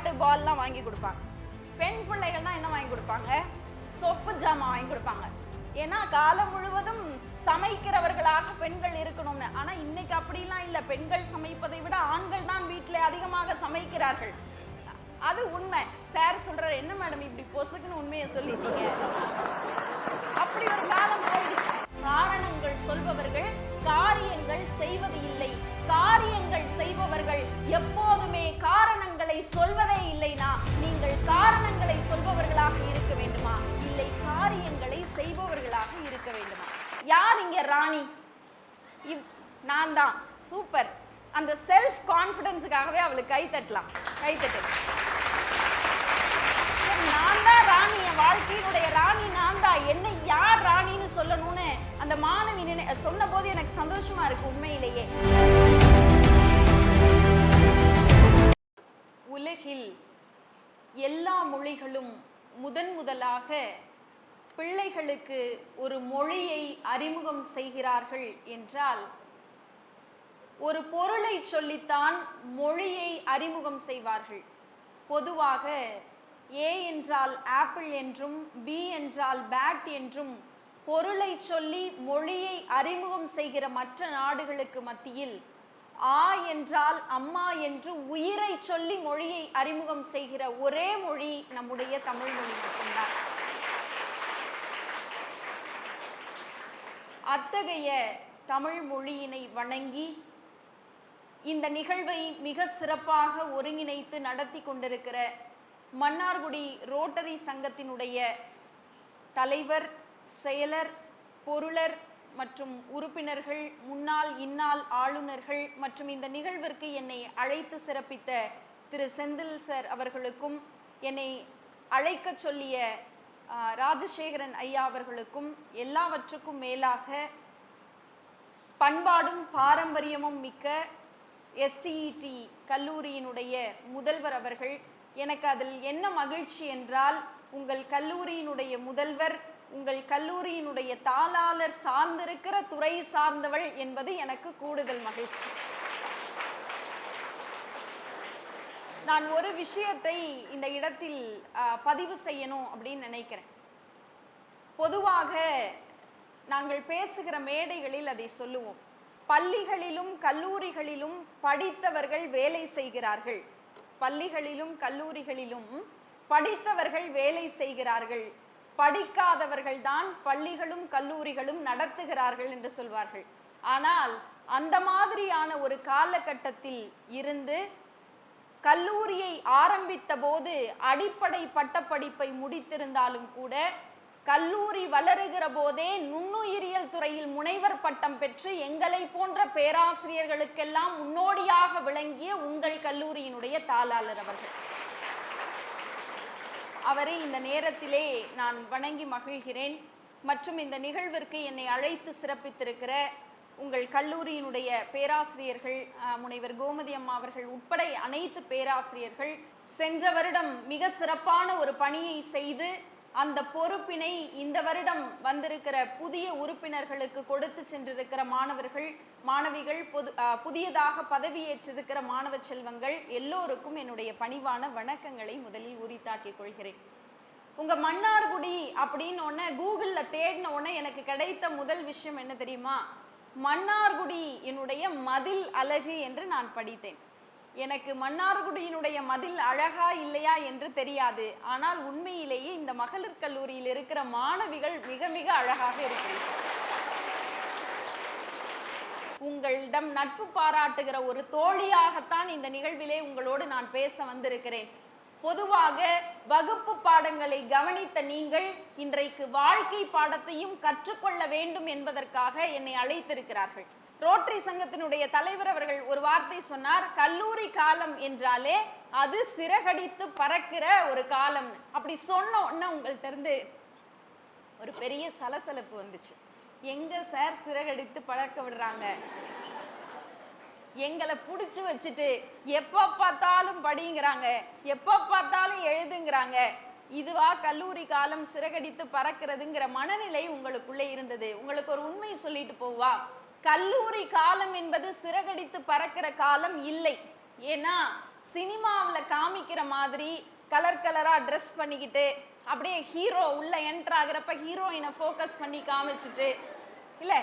Bat பால்லாம் வாங்கி கொடுப்பாங்க. பெண் பிள்ளைகள் தான் என்ன வாங்கி கொடுப்பாங்க? சொப்பு ஜாமான் வாங்கி கொடுப்பாங்க. ஏன்னா காலம் முழுவதும் சமைக்கிறவர்களாக பெண்கள் இருக்கணும்னு. ஆனா இன்னைக்கு அப்படிலாம் இல்லை. பெண்கள் சமைப்பதை விட ஆண்கள் தான் வீட்டில் அதிகமாக சமைக்கிறார்கள். அது உண்மை. சார் சொல்றாரு, என்ன மேடம் இப்படி பொசுக்குன்னு உண்மையை சொல்லிட்டீங்க? அப்படி ஒரு காலம் போயிடுச்சு. காரணங்கள் சொல்பவர்கள் காரியங்கள் செய்வது இல்லை. காரியங்கள் செய்பவர்கள் எப்போதுமே காரணங்களை சொல்வதே இல்லைனா நீங்கள் காரணங்களை சொல்பவர்களாக இருக்க வேண்டுமா, இல்லை காரியங்களை செய்பவர்களாக இருக்க வேண்டுமா? யார் இங்க ராணி? நான் தான். சூப்பர். அந்த செல்ஃப் கான்ஃபிடன்ஸுக்காகவே அவளுக்கு கை தட்டலாம். கை தட்டு. நான் தான் ராணி, என் வாழ்க்கையினுடைய ராணி நான் தான். என்னை யார் ராணின்னு சொல்லணும்னு அந்த மாணவி சொன்ன போது எனக்கு சந்தோஷமா இருக்கு உண்மையிலேயே. உலகில் எல்லா மொழிகளும் முதலாக பிள்ளைகளுக்கு ஒரு மொழியை அறிமுகம் செய்கிறார்கள் என்றால் ஒரு பொருளை சொல்லித்தான் மொழியை அறிமுகம் செய்வார்கள். பொதுவாக ஏ என்றால் ஆப்பிள் என்றும் பி என்றால் பேட் என்றும் பொருளை சொல்லி மொழியை அறிமுகம் செய்கிற மற்ற நாடுகளுக்கு மத்தியில் ஆ என்றால் அம்மா என்று உயிரை சொல்லி மொழியை அறிமுகம் செய்கிற ஒரே மொழி நம்முடைய தமிழ் மொழி மட்டும்தான். அத்தகைய தமிழ் மொழியினை வணங்கி இந்த நிகழ்வை மிக சிறப்பாக ஒருங்கிணைத்து நடத்தி கொண்டிருக்கிற மன்னார்குடி ரோட்டரி சங்கத்தினுடைய தலைவர், செயலர், பொருளர் மற்றும் உறுப்பினர்கள், முன்னாள் இந்நாள் ஆளுநர்கள் மற்றும் இந்த நிகழ்விற்கு என்னை அழைத்து சிறப்பித்த திரு செந்தில் சார் அவர்களுக்கும், என்னை அழைக்க சொல்லிய ராஜசேகரன் ஐயா அவர்களுக்கும், எல்லாவற்றுக்கும் மேலாக பண்பாடும் பாரம்பரியமும் மிக்க எஸ்டிஇடி கல்லூரியினுடைய முதல்வர் அவர்கள், எனக்கு அதில் என்ன மகிழ்ச்சி என்றால் உங்கள் கல்லூரியினுடைய முதல்வர் உங்கள் கல்லூரியினுடைய தாளாளர் சார்ந்திருக்கிற துறை சார்ந்தவள் என்பது எனக்கு கூடுதல் மகிழ்ச்சி. நான் ஒரு விஷயத்தை இந்த இடத்தில் பதிவு செய்யணும் அப்படின்னு நினைக்கிறேன். பொதுவாக நாங்கள் பேசுகிற மேடைகளில் அதை சொல்லுவோம். பள்ளிகளிலும் கல்லூரிகளிலும் படித்தவர்கள் வேலை செய்கிறார்கள். பள்ளிகளிலும் கல்லூரிகளிலும் படித்தவர்கள் வேலை செய்கிறார்கள், படிக்காதவர்கள் தான் பள்ளிகளும் கல்லூரிகளும் நடத்துகிறார்கள் என்று சொல்வார்கள். ஆனால் அந்த மாதிரியான ஒரு காலகட்டத்தில் இருந்து கல்லூரியை ஆரம்பித்த போது அடிப்படை பட்டப்படிப்பை முடித்திருந்தாலும் கூட கல்லூரி வளருகிற போதே நுண்ணுயிரியல் துறையில் முனைவர் பட்டம் பெற்று எங்களை போன்ற பேராசிரியர்களுக்கெல்லாம் முன்னோடியாக விளங்கிய உங்கள் கல்லூரியினுடைய தாளாளர் அவர்கள். அவரை இந்த நேரத்திலே நான் வணங்கி மகிழ்கிறேன். மற்றும் இந்த நிகழ்விற்கு என்னை அழைத்து சிறப்பித்திருக்கிற உங்கள் கல்லூரியினுடைய பேராசிரியர்கள், முனைவர் கோமதி அம்மா அவர்கள் உட்பட அனைத்து பேராசிரியர்கள் சென்ற வருடம் மிக சிறப்பான ஒரு பணியை செய்து அந்த பொறுப்பினை இந்த வருடம் வந்திருக்கிற புதிய உறுப்பினர்களுக்கு கொடுத்து சென்றிருக்கிற மாணவர்கள், மாணவிகள், புதியதாக பதவியேற்றிருக்கிற மாணவ செல்வங்கள் எல்லோருக்கும் என்னுடைய பணிவான வணக்கங்களை முதலில் உரித்தாக்கிக் கொள்கிறேன். உங்க மன்னார்குடி அப்படின்னு ஒன்று கூகுளில் தேடின உடனே எனக்கு கிடைத்த முதல் விஷயம் என்ன தெரியுமா? மன்னார்குடி என்னுடைய மதில் அழகு என்று நான் படித்தேன். எனக்கு மன்னார்குடியினுடைய மதில் அழகா இல்லையா என்று தெரியாது. ஆனால் உண்மையிலேயே இந்த மகளிர் கல்லூரியில் இருக்கிற மாணவிகள் மிக மிக அழகாக இருக்கிறார்கள். உங்களிடம் நட்பு பாராட்டுகிற ஒரு தோழியாகத்தான் இந்த நிகழ்விலே உங்களோடு நான் பேச வந்திருக்கிறேன். பொதுவாக வகுப்பு பாடங்களை கவனித்த நீங்கள் இன்றைக்கு வாழ்க்கை பாடத்தையும் கற்றுக்கொள்ள வேண்டும் என்பதற்காக என்னை அழைத்திருக்கிறார்கள். ரோட்டரி சங்கத்தினுடைய தலைவர் அவர்கள் ஒரு வார்த்தை சொன்னார், கல்லூரி காலம் என்றாலே அது சிறகடித்து பறக்கிற ஒரு காலம். அப்படி சொன்ன உடனே உங்கள்கிட்ட இருந்து ஒரு பெரிய சலசலப்பு வந்துச்சு. எங்க சார் சிறகடித்து பறக்க விடுறாங்க? எங்களை பிடிச்சி வச்சுட்டு எப்போ பார்த்தாலும் படிங்கிறாங்க, எப்போ பார்த்தாலும் எழுதுங்கிறாங்க. இதுவா கல்லூரி காலம் சிறகடித்து பறக்கிறதுங்கிற மனநிலை உங்களுக்குள்ளே இருந்தது. உங்களுக்கு ஒரு உண்மை சொல்லிட்டு போவா, கல்லூரி காலம் என்பது சிறகடித்து பறக்கிற காலம் இல்லை. ஏன்னா சினிமாவில் காமிக்கிற மாதிரி கலர் கலராக ட்ரெஸ் பண்ணிக்கிட்டு அப்படியே ஹீரோ உள்ள என்டர் ஆகிறப்ப ஹீரோயினை ஃபோக்கஸ் பண்ணி காமிச்சிட்டு, இல்லை,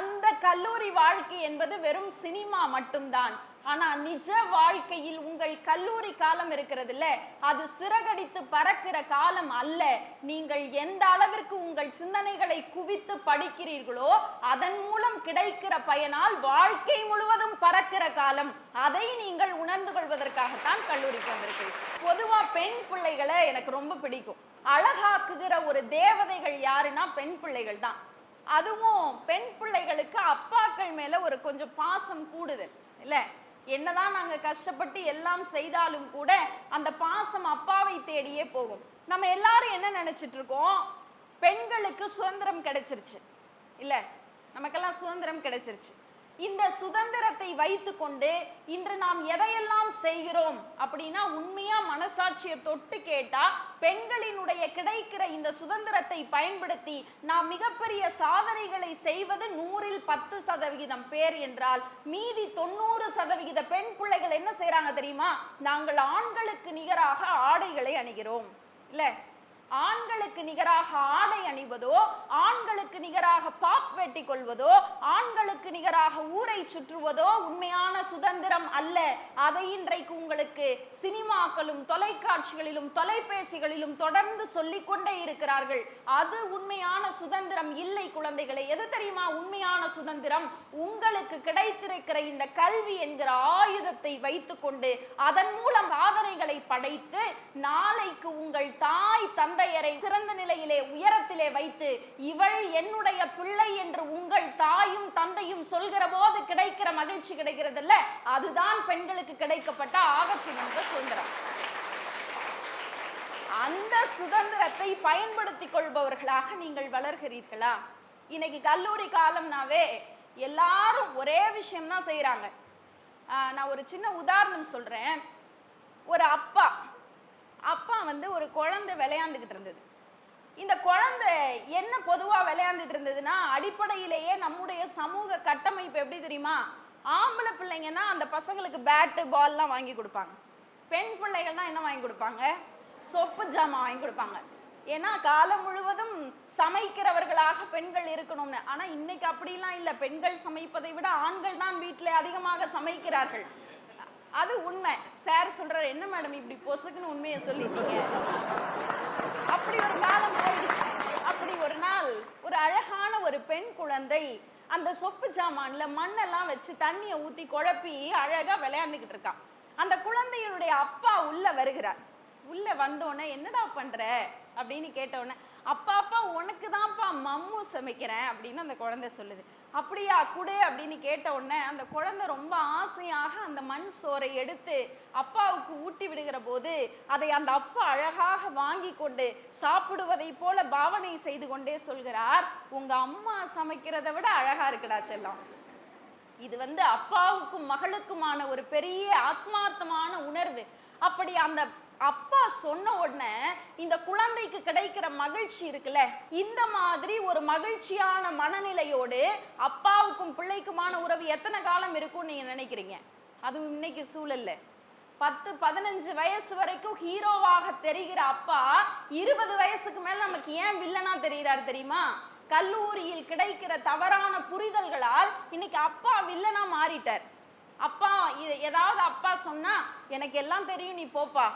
அந்த கல்லூரி வாழ்க்கை என்பது வெறும் சினிமா மட்டும்தான். ஆனா நிஜ வாழ்க்கையில் உங்கள் கல்லூரி காலம் இருக்கிறது இல்ல, அது சிறகடித்து பறக்கிற காலம் அல்ல. நீங்கள் எந்த அளவிற்கு உங்கள் சிந்தனைகளை குவித்து படிக்கிறீர்களோ அதன் மூலம் கிடைக்கிற பயனால் வாழ்க்கை முழுவதும் பறக்கிற காலம். அதை நீங்கள் உணர்ந்து கொள்வதற்காகத்தான் கல்லூரிக்கு வந்திருக்கீர்கள். பொதுவா பெண் பிள்ளைகளை எனக்கு ரொம்ப பிடிக்கும். அழகாக்குகிற ஒரு தேவதைகள் யாருன்னா பெண் பிள்ளைகள் தான். அதுவும் பெண் பிள்ளைகளுக்கு அப்பாக்கள் மேல ஒரு கொஞ்சம் பாசம் கூடுதல் இல்ல. என்னதான் நாங்க கஷ்டப்பட்டு எல்லாம் செய்தாலும் கூட அந்த பாசம் அப்பாவை தேடியே போகும். நம்ம எல்லாரும் என்ன நினைச்சிட்டு இருக்கோம், பெண்களுக்கு சுதந்திரம் கிடைச்சிருச்சு இல்ல, நமக்கெல்லாம் சுதந்திரம் கிடைச்சிருச்சு. இந்த சுதந்திரத்தை வைத்துக்கொண்டு இன்று நாம் எதையெல்லாம் செய்கிறோம் அப்படின்னா, உண்மையா மனசாட்சியை தொட்டு கேட்டா பெண்களினுடைய கிடைக்கிற இந்த சுதந்திரத்தை பயன்படுத்தி நாம் மிகப்பெரிய சாதனைகளை செய்வது 100ல் 10% பேர் என்றால், மீதி 90% பெண் பிள்ளைகள் என்ன செய்யறாங்க தெரியுமா? நாங்கள் ஆண்களுக்கு நிகராக ஆடைகளை அணிகிறோம் இல்ல, ஆண்களுக்கு நிகராக ஆடை அணிவதோ, ஆண்களுக்கு நிகராக பாப் வெட்டி கொள்வதோ, ஆண்களுக்கு நிகராக ஊரை சுற்றுவதோ உண்மையான சுதந்திரம் அல்ல. அதை இன்றைக்கு உங்களுக்கு சினிமாக்களும் தொலைக்காட்சிகளிலும் தொலைபேசிகளிலும் தொடர்ந்து சொல்லிக் கொண்டே இருக்கிறார்கள். அது உண்மையான சுதந்திரம் இல்லை குழந்தைகளை. எது தெரியுமா உண்மையான சுதந்திரம்? உங்களுக்கு கிடைத்திருக்கிற இந்த கல்வி என்கிற ஆயுதத்தை வைத்துக்கொண்டு அதன் மூலம் சாதனைகளை படைத்து நாளைக்கு உங்கள் தாய் தந்தை சிறந்த நிலையிலே உயரத்திலே வைத்து, இவள் என்னுடைய பிள்ளை என்று உங்கள் தாயும் தந்தையும் சொல்கிற போது கிடைக்கிற மகிழ்ச்சி கிடைக்கிறது இல்ல, அதுதான் பெண்களுக்கு கிடைக்கப்பட்ட ஆகச்சிறந்த சுதந்திரம். அந்த சுதந்திரத்தை பயன்படுத்திக் கொள்பவர்களாக நீங்கள் வளர்கிறீர்களா? இன்னைக்கு கல்லூரி காலம்னாவே எல்லாரும் ஒரே விஷயம் தான் செய்யறாங்க. நான் ஒரு சின்ன உதாரணம் சொல்றேன். ஒரு அப்பா வந்து ஒரு குழந்தை விளையாண்டுகிட்டு இருந்தது. இந்த குழந்தை என்ன பொதுவா விளையாண்டுட்டு இருந்ததுன்னா, அடிப்படையிலேயே நம்முடைய சமூக கட்டமைப்பு எப்படி தெரியுமா? ஆம்பளை பிள்ளைங்கன்னா அந்த பசங்களுக்கு பேட்டு பால்லாம் வாங்கி கொடுப்பாங்க. பெண் பிள்ளைகள்னா என்ன வாங்கி கொடுப்பாங்க? சொப்பு ஜாமான் வாங்கி கொடுப்பாங்க. ஏன்னா காலம் முழுவதும் சமைக்கிறவர்களாக பெண்கள் இருக்கணும்னு. ஆனா இன்னைக்கு அப்படிலாம் இல்லை. பெண்கள் சமைப்பதை விட ஆண்கள் தான் வீட்டில் அதிகமாக சமைக்கிறார்கள். அது உண்மை. சார் சொல்றாரு, என்ன மேடம் இப்படி பொசுக்குன்னு உண்மையை சொல்லிட்டீங்க? அப்படி ஒரு காலம் போயிடுச்சு. அப்படி ஒரு நாள் ஒரு அழகான ஒரு பெண் குழந்தை அந்த சொப்பு ஜாமான்ல மண்ணெல்லாம் வச்சு தண்ணியை ஊத்தி குழப்பி அழகா விளையாண்டுக்கிட்டு இருக்கான். அந்த குழந்தையுடைய அப்பா உள்ள வருகிறார். உள்ள வந்தோடனே என்னடா பண்ற அப்படின்னு கேட்டோடனே, அப்பா உனக்கு தான்ப்பா மம்மு சமைக்கிறேன் அப்படின்னு அந்த குழந்தை சொல்லுது. அப்படியா குடு அப்படின்னு கேட்ட உடனே அந்த குழந்தை ரொம்ப ஆசையாக அந்த மண் சோறை எடுத்து அப்பாவுக்கு ஊட்டி விடுகிற போது அதை அந்த அப்பா அழகாக வாங்கி கொண்டு சாப்பிடுவதை போல பாவனை செய்து கொண்டே சொல்கிறார், உங்க அம்மா சமைக்கிறதை விட அழகா இருக்குடா செல்லம். இது அப்பாவுக்கும் மகளுக்குமான ஒரு பெரிய ஆத்மார்த்தமான உணர்வு. அப்படி அந்த அப்பா சொன்ன உடனே இந்த குழந்தைக்கு கிடைக்கிற மகிழ்ச்சி இருக்குல்ல, இந்த மாதிரி ஒரு மகிழ்ச்சியான மனநிலையோடு அப்பாவுக்கும் பிள்ளைக்குமான உறவு எத்தனை காலம் இருக்கும் நீங்க நினைக்கிறீங்க? அதுவும் இன்னைக்கு சூழல்ல 10-15 வயசு வரைக்கும் ஹீரோவாக தெரிகிற அப்பா 20 வயசுக்கு மேல நமக்கு ஏன் வில்லனா தெரிகிறார் தெரியுமா? கல்லூரியில் கிடைக்கிற தவறான புரிதல்களால் இன்னைக்கு அப்பா வில்லனா மாறிட்டார். அப்பா ஏதாவது அப்பா சொன்னா எனக்கு எல்லாம் தெரியும் நீ போப்பா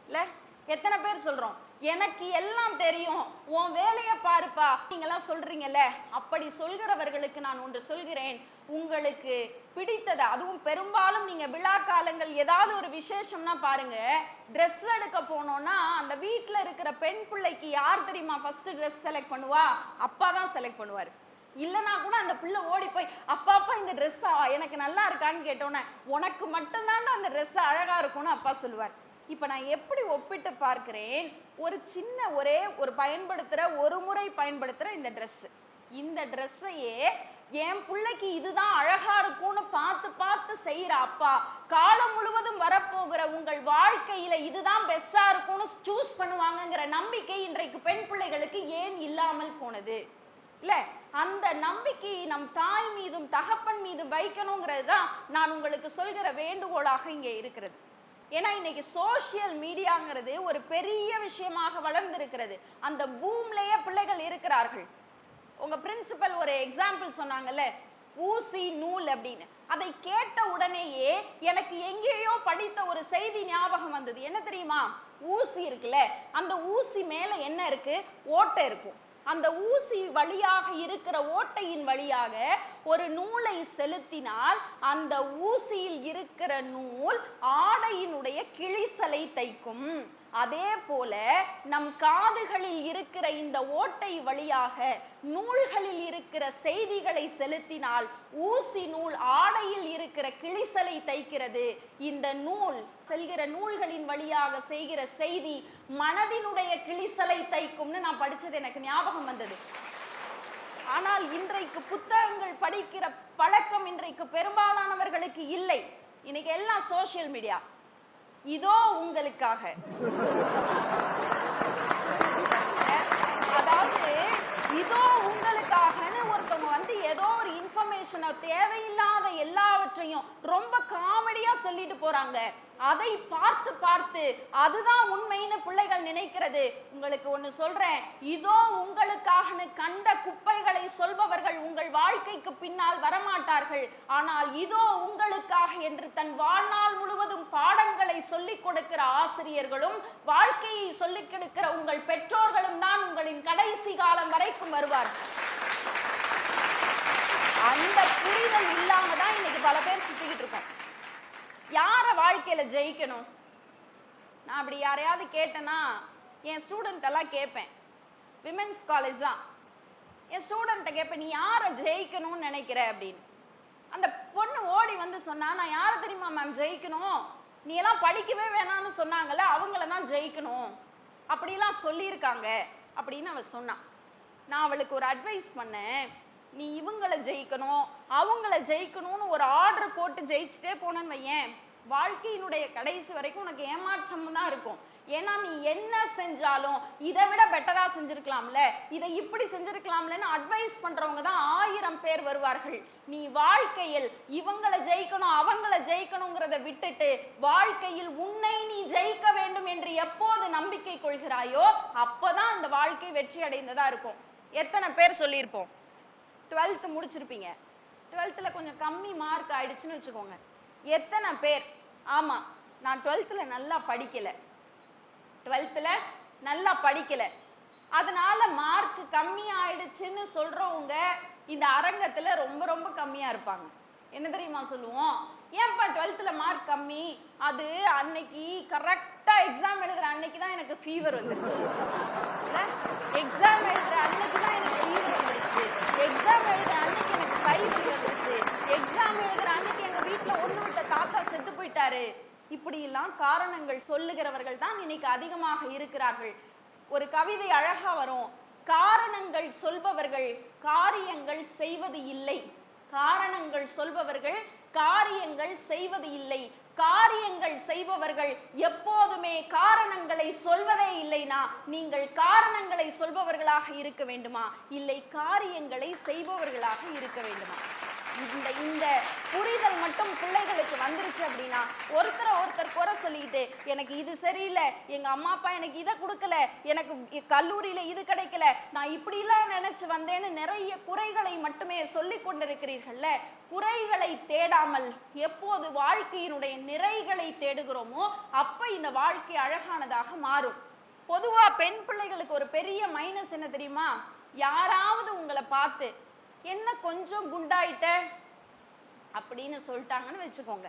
இல்ல, எத்தனை பேர் சொல்றோம் எனக்கு எல்லாம் தெரியும் உன் வேலையை பாருப்பா நீங்கெல்லாம் சொல்றீங்கல்ல. அப்படி சொல்கிறவர்களுக்கு நான் ஒன்று சொல்கிறேன், உங்களுக்கு பிடித்தது, அதுவும் பெரும்பாலும் நீங்க விழா காலங்கள் ஏதாவது ஒரு விசேஷம்னா பாருங்க, ட்ரெஸ் எடுக்க போனோம்னா அந்த வீட்டில் இருக்கிற பெண் பிள்ளைக்கு யார் தெரியுமா ஃபர்ஸ்ட் ட்ரெஸ் செலக்ட் பண்ணுவா? அப்பா தான் செலக்ட் பண்ணுவார். இல்லைனா கூட அந்த பிள்ளை ஓடி போய் அப்பா இந்த ட்ரெஸ் எனக்கு நல்லா இருக்கான்னு கேட்டோன்னே, உனக்கு மட்டும்தான் அந்த ட்ரெஸ் அழகா இருக்கும்னு அப்பா சொல்லுவார். இப்போ நான் எப்படி ஒப்பிட்டு பார்க்கிறேன், ஒரு சின்ன ஒரு முறை பயன்படுத்துகிற இந்த ட்ரெஸ்ஸையே என் பிள்ளைக்கு இதுதான் அழகா இருக்கும்னு பார்த்து செய்கிற அப்பா, காலம் முழுவதும் வரப்போகிற உங்கள் வாழ்க்கையில இதுதான் பெஸ்டா இருக்கும்னு சூஸ் பண்ணுவாங்கங்கிற நம்பிக்கை இன்றைக்கு பெண் பிள்ளைகளுக்கு ஏன் இல்லாமல் போனது? இல்ல, அந்த நம்பிக்கை நம் தாய் மீதும் தகப்பன் மீதும் வைக்கணுங்கிறது தான் நான் உங்களுக்கு சொல்கிற வேண்டுகோளாக இங்கே இருக்கிறது. ஏன்னா இன்னைக்கு சோசியல் மீடியாங்கிறது ஒரு பெரிய விஷயமாக வளர்ந்திருக்கிறது. அந்த பூம்லயே பிள்ளைகள் இருக்கிறார்கள். உங்க பிரின்சிபல் ஒரு எக்ஸாம்பிள் சொன்னாங்கல்ல, ஊசி நூல் அப்படின்னு. அதை கேட்ட உடனேயே எனக்கு எங்கேயோ படித்த ஒரு செய்தி ஞாபகம் வந்தது. என்ன தெரியுமா? ஊசி இருக்குல்ல, அந்த ஊசி மேல என்ன இருக்கு? ஓட்டை இருக்கும். அந்த ஊசி வழியாக இருக்கிற ஓட்டையின் வழியாக ஒரு நூலை செலுத்தினால் அந்த ஊசியில் இருக்கிற நூல் ஆடையினுடைய கிழிசலை தைக்கும். அதே போல நம் காதுகளில் இருக்கிற இந்த ஓட்டை வழியாக நூல்களில் இருக்கிற செய்திகளை செலுத்தினால் ஊசி நூல் ஆடையில் இருக்கிற கிழிசலை தைக்கிறது. இந்த நூல் செல்கிற நூல்களின் வழியாக செய்கிற செய்தி மனதினுடைய கிழிசலை தைக்கும்னு நான் படிச்சது எனக்கு ஞாபகம் வந்தது. ஆனால் இன்றைக்கு புத்தகங்கள் படிக்கிற பழக்கம் இன்றைக்கு பெரும்பாலானவர்களுக்கு இல்லை. இன்னைக்கு எல்லாம் சோசியல் மீடியா. இதோ உங்களுக்காக, அதாவது இதோ உங்களுக்காகன்னு ஒருத்தவங்க வந்து ஏதோ ஒரு இன்ஃபர்மேஷனை தேவையில்லாத எல்லாவற்றையும் ரொம்ப காமெடியா சொல்லிட்டு போறாங்க. அதை பார்த்து பார்த்து அதுதான் உண்மைன்னு பிள்ளைகள் நினைக்கிறது. உங்களுக்கு ஒண்ணு சொல்றேன், இதோ உங்களுக்காகன்னு கண்ட குப்பைகளை சொல்பவர்கள் உங்கள் வாழ்க்கைக்கு பின்னால் வரமாட்டார்கள். ஆனால் இதோ உங்களுக்காக என்று தன் வாழ்நாள் முழுவதும் பாடங்களை சொல்லிக் கொடுக்கிற ஆசிரியர்களும் வாழ்க்கையை சொல்லிக் கொடுக்கிற உங்கள் பெற்றோர்களும் தான் உங்களின் கடைசி காலம் வரைக்கும் வருவார்கள். அந்த புரிதல் இல்லாம தான் இன்னைக்கு பல பேர் சுத்திக்கிட்டு இருக்கோம். யார வாழ்க்கையில ஜெயிக்கணும்? நான் அப்படி யாரையாவது கேட்டேன்னா என் ஸ்டூடெண்ட் எல்லாம் கேட்பேன். விமென்ஸ் காலேஜ் தான். என் ஸ்டூடெண்ட்டை கேட்பேன், நீ யாரை ஜெயிக்கணும்னு நினைக்கிற அப்படின்னு. அந்த பொண்ணு ஓடி வந்து சொன்னா, நான் யாரை தெரியுமா மேம் ஜெயிக்கணும், நீ எல்லாம் படிக்கவே வேணாம்னு சொன்னாங்கல்ல, அவங்கள தான் ஜெயிக்கணும் அப்படிலாம் சொல்லியிருக்காங்க அப்படின்னு அவ சொன்னான். நான் அவளுக்கு ஒரு அட்வைஸ் பண்ணேன், நீ இவங்களை ஜெயிக்கணும் அவங்கள ஜெயிக்கணும்னு ஒரு ஆர்டர் போட்டு ஜெயிச்சுட்டே போனேன்னு வையேன், வாழ்க்கையினுடைய கடைசி வரைக்கும் உனக்கு ஏமாற்றம் தான் இருக்கும். ஏன்னா நீ என்ன செஞ்சாலும் இதை விட பெட்டரா செஞ்சிருக்கலாம்ல, இதை இப்படி செஞ்சிருக்கலாம்லன்னு அட்வைஸ் பண்றவங்க தான் 1000 பேர் வருவார்கள். நீ வாழ்க்கையில் இவங்களை ஜெயிக்கணும் அவங்கள ஜெயிக்கணுங்கிறத விட்டுட்டு வாழ்க்கையில் உன்னை நீ ஜெயிக்க வேண்டும் என்று எப்போது நம்பிக்கை கொள்கிறாயோ அப்பதான் அந்த வாழ்க்கை வெற்றி அடைந்ததா இருக்கும். எத்தனை பேர் சொல்லியிருப்போம் 12th முடிச்சிருப்பீங்க, 12th கொஞ்சம் கம்மி மார்க் ஆயிடுச்சுன்னு வச்சுக்கோங்க. எத்தனை பேர் ஆமா நான் 12th நல்லா படிக்கல, 12th நல்லா படிக்கல அதனால மார்க் கம்மி ஆயிடுச்சுன்னு சொல்றவங்க இந்த அரங்கத்துல ரொம்ப ரொம்ப கம்மியா இருப்பாங்க. என்ன தெரியுமா சொல்லுவோம்? ஏன்பா 12th மார்க் கம்மி? அது அன்னைக்கு கரெக்டா எக்ஸாம் எழுதுற அன்னைக்கு தான் எனக்கு ஃபீவர் வந்துருச்சு. எக்ஸாம் எழுதுற அன்னைக்கு தான் எனக்கு ஃபீவர் வந்துருச்சு, எக்ஸாம் எழுதுற அன்னைக்கு எனக்கு கைவலி வந்துருச்சு, எக்ஸாம் எழுதுற அன்னைக்கு எங்க வீட்டுல ஒண்ணு விட்ட தாத்தா செத்து போயிட்டாரு. இப்படி எல்லாம் காரணங்கள் சொல்லுகிறவர்கள் தான் இன்னைக்கு அதிகமாக இருக்கிறார்கள். ஒரு கவிதை அழகா வரும், காரணங்கள் சொல்பவர்கள் காரியங்கள் செய்வது இல்லை, காரணங்கள் சொல்பவர்கள் காரியங்கள் செய்வது இல்லை, காரியங்கள் செய்பவர்கள் எப்போதுமே காரணங்களை சொல்வதே இல்லைனா நீங்கள் காரணங்களை சொல்பவர்களாக இருக்க வேண்டுமா, இல்லை காரியங்களை செய்பவர்களாக இருக்க வேண்டுமா? இந்த புரிதல் மட்டும் பிள்ளைகளுக்கு வந்துருச்சு அப்படின்னா ஒருத்தர் குறை சொல்லிட்டு எனக்கு இது சரியில்லை, எங்க அம்மா அப்பா எனக்கு இதை கொடுக்கல, எனக்கு கல்லூரியில இது கிடைக்கல, நான் இப்படிலாம் நினைச்சு வந்தேன்னு நிறைய குறைகளை மட்டுமே சொல்லி கொண்டிருக்கிறீர்கள்ல. குறைகளை தேடாமல் எப்போது வாழ்க்கையினுடைய நிறைகளை தேடுகிறோமோ அப்ப இந்த வாழ்க்கை அழகானதாக மாறும். பொதுவா பெண் பிள்ளைகளுக்கு ஒரு பெரிய மைனஸ் என்ன தெரியுமா? யாராவது உங்களை பார்த்து என்ன கொஞ்சம் குண்டாயிட்ட அப்படின்னு சொல்லிட்டாங்கன்னு வச்சுக்கோங்க,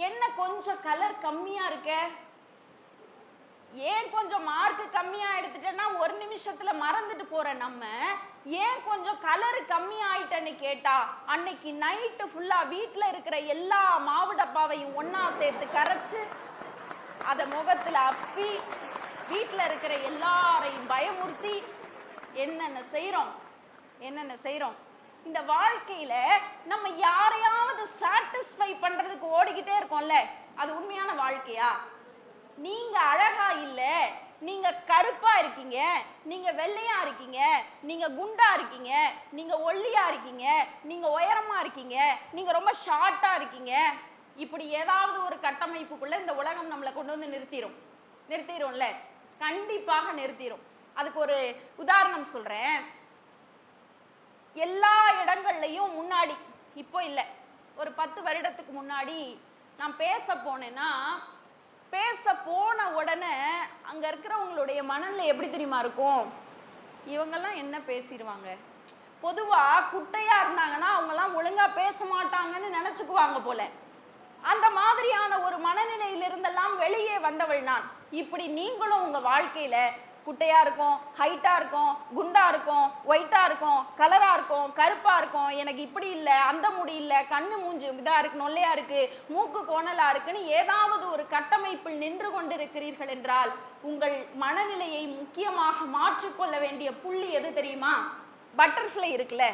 என்ன கொஞ்சம் கலர் கம்மியா இருக்க, ஏன் கொஞ்சம் மார்க் கம்மியா எடுத்துட்டேன்னா ஒரு நிமிஷத்துல மறந்துட்டு போற நம்ம ஏன் கொஞ்சம் கலர் கம்மி ஆயிட்டேன்னு கேட்டா அன்னைக்கு நைட்டு ஃபுல்லா வீட்டுல இருக்கிற எல்லா மாவு டப்பாவையும் ஒன்னா சேர்த்து கரைச்சு அத முகத்துல அப்பி வீட்டுல இருக்கிற எல்லாரையும் பயமுறுத்தி என்னென்ன செய்றோம். இந்த வாழ்க்கையில நம்ம யாரையாவது சாட்டிஸ்ஃபை பண்றதுக்கு ஓடிக்கிட்டே இருக்கோம்ல, அது உண்மையான வாழ்க்கையா? நீங்க அழகா இல்ல, நீங்க கருப்பா இருக்கீங்க, நீங்க வெள்ளையா இருக்கீங்க, நீங்க குண்டா இருக்கீங்க, நீங்க ஒல்லியா இருக்கீங்க, நீங்க உயரமா இருக்கீங்க, நீங்க ரொம்ப ஷார்ட்டா இருக்கீங்க, இப்படி ஏதாவது ஒரு கட்டமைப்புக்குள்ள இந்த உலகம் நம்மளை கொண்டு வந்து நிறுத்திடும்ல, கண்டிப்பாக நிறுத்திடும். அதுக்கு ஒரு உதாரணம் சொல்றேன். எல்லா இடங்கள்லையும் முன்னாடி, இப்போ இல்லை, ஒரு 10 வருடத்துக்கு முன்னாடி நான் பேச போனேன்னா, பேச போன உடனே அங்க இருக்கிறவங்களுடைய மனநிலை எப்படி தெரியுமா இருக்கும்? இவங்கெல்லாம் என்ன பேசிடுவாங்க, பொதுவா குட்டையா இருந்தாங்கன்னா அவங்கெல்லாம் ஒழுங்கா பேச மாட்டாங்கன்னு நினைச்சுக்குவாங்க போல. அந்த மாதிரியான ஒரு மனநிலையிலிருந்தெல்லாம் வெளியே வந்தவள் நான். இப்படி நீங்களும் உங்க வாழ்க்கையில குட்டையா இருக்கும், ஹைட்டா இருக்கும், குண்டா இருக்கும், ஒயிட்டா இருக்கும், கலரா இருக்கும், கருப்பா இருக்கும், எனக்கு இப்படி இல்லை, அந்த முடி இல்லை, கண்ணு மூஞ்சி இதா இருக்கு, நொல்லையா இருக்கு, மூக்கு கோணலா இருக்குன்னு ஏதாவது ஒரு கட்டமைப்பில் நின்று கொண்டிருக்கிறீர்கள் என்றால் உங்கள் மனநிலையை முக்கியமாக மாற்றிக்கொள்ள வேண்டிய புள்ளி எது தெரியுமா? பட்டர்ஃப்ளை இருக்குல்ல,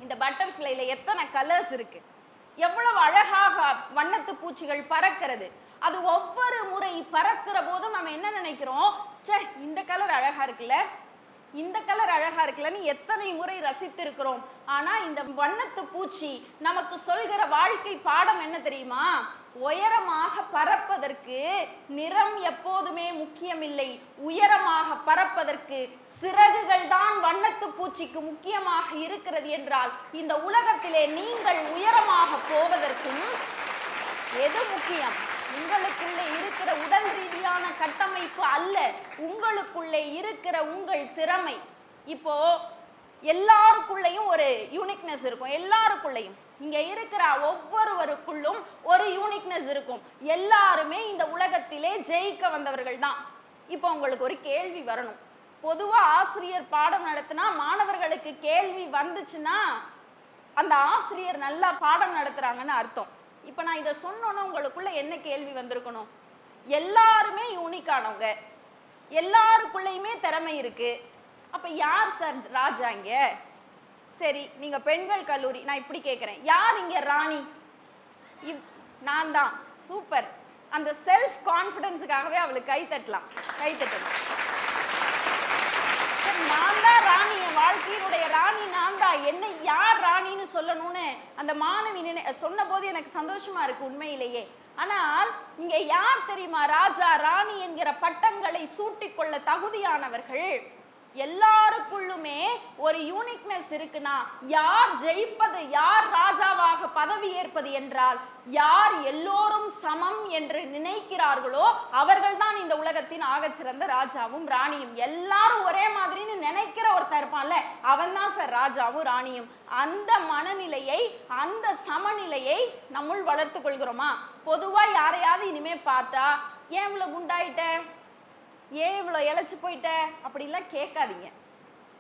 இந்த பட்டர்ஃப்ளைல எத்தனை கலர்ஸ் இருக்கு, எவ்வளவு அழகாக வண்ணத்து பூச்சிகள் பறக்கிறது. அது ஒவ்வொரு முறை பறக்கிற போதும் நம்ம என்ன நினைக்கிறோம், சே இந்த கலர் அழகா இருக்குல்ல, இந்த கலர் அழகா இருக்குல்லன்னு எத்தனை முறை ரசித்திருக்கிறோம். ஆனா இந்த வண்ணத்து பூச்சி நமக்கு சொல்கிற வாழ்க்கை பாடம் என்ன தெரியுமா? உயரமாக பறப்பதற்கு நிறம் எப்போதுமே முக்கியமில்லை, உயரமாக பறப்பதற்கு சிறகுகள் தான் வண்ணத்து பூச்சிக்கு முக்கியமாக இருக்கிறது என்றால் இந்த உலகத்திலே நீங்கள் உயரமாக போவதற்கும் எது முக்கியம்? உங்களுக்குள்ளே இருக்கிற உடல் ரீதியான கட்டமைப்பு அல்ல, உங்களுக்குள்ளே இருக்கிற உங்கள் திறமை. இப்போ எல்லாருக்குள்ளேயும் ஒரு யூனிக்னஸ் இருக்கும், எல்லாருக்குள்ளேயும் இங்க இருக்கிற ஒவ்வொருவருக்குள்ளும் ஒரு யூனிக்னஸ் இருக்கும். எல்லாருமே இந்த உலகத்திலே ஜெயிக்க வந்தவர்கள் தான். இப்போ உங்களுக்கு ஒரு கேள்வி வரணும். பொதுவா ஆசிரியர் பாடம் நடத்தினா மாணவர்களுக்கு கேள்வி வந்துச்சுன்னா அந்த ஆசிரியர் நல்லா பாடம் நடத்துறாங்கன்னு அர்த்தம். இப்ப நான் இதை சொன்னோன்னா உங்களுக்குள்ள என்ன கேள்வி வந்திருக்கணும்? எல்லாருமே யூனிக்கானவங்க, எல்லாருக்குள்ளேயுமே திறமை இருக்கு, அப்ப யார் சார் ராஜா இங்க? சரி, நீங்க பெண்கள் கல்லூரி, நான் இப்படி கேட்கிறேன், யார் இங்க ராணி? நான் தான். சூப்பர். அந்த செல்ஃப் கான்ஃபிடன்ஸுக்காகவே அவளுக்கு கை தட்டலாம். நான் தான் ராணி, என் வாழ்க்கையினுடைய ராணி நான் தான், என்னை யார் ராணின்னு சொல்லணும்னு அந்த மாணவி சொன்ன போது எனக்கு சந்தோஷமா இருக்கு உண்மையிலேயே. ஆனால் இங்க யார் தெரியுமா ராஜா ராணி என்கிற பட்டங்களை சூட்டிக்கொள்ள தகுதியானவர்கள்? எல்லாருக்குள்ளுமே ஒரு யூனிக்னஸ் இருக்குன்னா யார் ஜெயிப்பது, யார் ராஜாவாக பதவி ஏற்பது என்றால் யார் எல்லோரும் சமம் என்று நினைக்கிறார்களோ அவர்கள் தான் இந்த உலகத்தின் ஆகச்சிறந்த ராஜாவும் ராணியும். எல்லாரும் ஒரே மாதிரின்னு நினைக்கிற ஒருத்தர் இருப்பான்ல, அவன் தான் சார் ராஜாவும் ராணியும். அந்த மனநிலையை, அந்த சமநிலையை நம்முள் வளர்த்து கொள்கிறோமா? பொதுவா யாரையாவது இனிமே பார்த்தா ஏன் இவ்வளவு குண்டாயிட்ட, ஏன் இவ்வளோ இழைச்சி போயிட்ட அப்படிலாம் கேட்காதீங்க.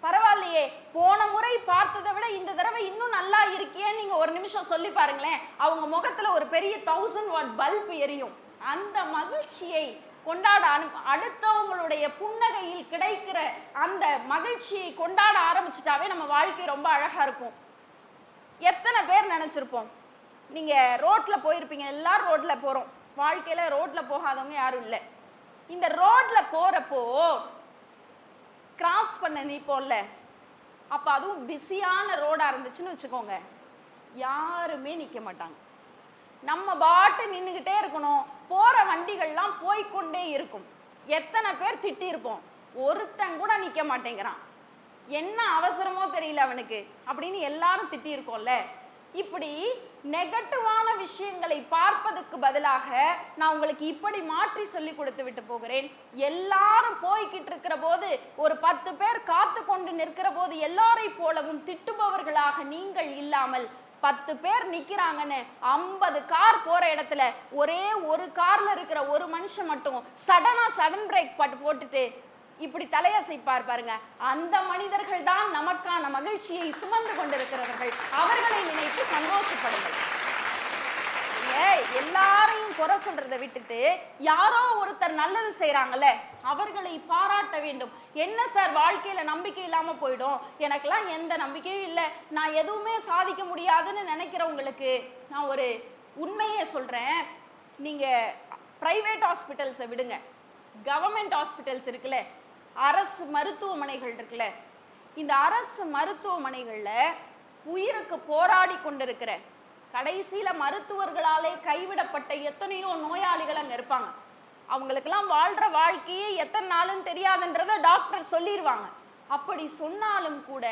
பரவாயில்லையே, போன முறை பார்த்ததை விட இந்த தடவை இன்னும் நல்லா இருக்கேன்னு நீங்க ஒரு நிமிஷம் சொல்லி பாருங்களேன், அவங்க முகத்துல ஒரு பெரிய 1000 வாட் பல்ப் எரியும். அந்த மகிழ்ச்சியை கொண்டாட அடுத்தவங்களுடைய புன்னகையில் கிடைக்கிற அந்த மகிழ்ச்சியை கொண்டாட ஆரம்பிச்சிட்டாவே நம்ம வாழ்க்கை ரொம்ப அழகா இருக்கும். எத்தனை பேர் நினைச்சிருப்போம், நீங்க ரோட்ல போயிருப்பீங்க, எல்லாரும் ரோட்ல போறோம், வாழ்க்கையில ரோட்ல போகாதவங்க யாரும் இல்லை. இந்த ரோட்ல போறப்போ கிராஸ் பண்ண நிற்போம்ல, அப்ப அதுவும் பிஸியான ரோடா இருந்துச்சுன்னு வச்சுக்கோங்க, யாருமே நிக்க மாட்டாங்க, நம்ம பாட்டு நின்றுகிட்டே இருக்கணும். போற வண்டிகள்லாம் போய்கொண்டே இருக்கும். எத்தனை பேர் திட்டி இருப்போம், ஒருத்தன் கூட நிக்க மாட்டேங்கிறான், என்ன அவசரமோ தெரியல அவனுக்கு அப்படின்னு எல்லாரும் திட்டி இருக்கோம்ல. இப்படி நெகட்டிவான விஷயங்களை பார்ப்பதற்கு பதிலாக நான் உங்களுக்கு இப்படி மாற்றி சொல்லி கொடுத்து விட்டு போகிறேன். எல்லாரும் போய்கிட்டு இருக்கிற போது, ஒரு 10 பேர் காத்து கொண்டு நிற்கிற போது எல்லாரை போலவும் திட்டுபவர்களாக நீங்கள் இல்லாமல், 10 பேர் நிக்கிறாங்கன்னு 50 கார் போற இடத்துல ஒரே ஒரு கார்ல இருக்கிற ஒரு மனுஷன் மட்டும் சடன் பிரேக் போட்டுட்டு இப்படி தலையசைப்பார் பாருங்க, அந்த மனிதர்கள் தான் நமக்கான மகிழ்ச்சியை சுமந்து கொண்டிருக்கிறவர்கள். அவர்களை நினைத்து சந்தோஷப்படுங்கள். எல்லாரையும் குறை சொல்றதை விட்டுட்டு யாரோ ஒருத்தர் நல்லது செய்யறாங்கல்ல, அவர்களை பாராட்ட வேண்டும். என்ன சார் வாழ்க்கையில நம்பிக்கை இல்லாம போயிடும், எனக்கெல்லாம் எந்த நம்பிக்கையும் இல்லை, நான் எதுவுமே சாதிக்க முடியாதுன்னு நினைக்கிறவங்களுக்கு நான் ஒரு உண்மையே சொல்றேன். நீங்க பிரைவேட் ஹாஸ்பிட்டல்ஸை விடுங்க, கவர்மெண்ட் ஹாஸ்பிட்டல்ஸ் இருக்குல்ல, அரசு மருத்துவமனைகள் இருக்குல்ல, இந்த அரசு மருத்துவமனைகள்ல உயிருக்கு போராடி கொண்டிருக்கிற கடைசியில மருத்துவர்களாலே கைவிடப்பட்ட எத்தனையோ நோயாளிகள் அங்க இருப்பாங்க. அவங்களுக்கெல்லாம் வாழ்ற வாழ்க்கையே எத்தனை நாளுன்னு தெரியாதுன்றத டாக்டர் சொல்லிடுவாங்க. அப்படி சொன்னாலும் கூட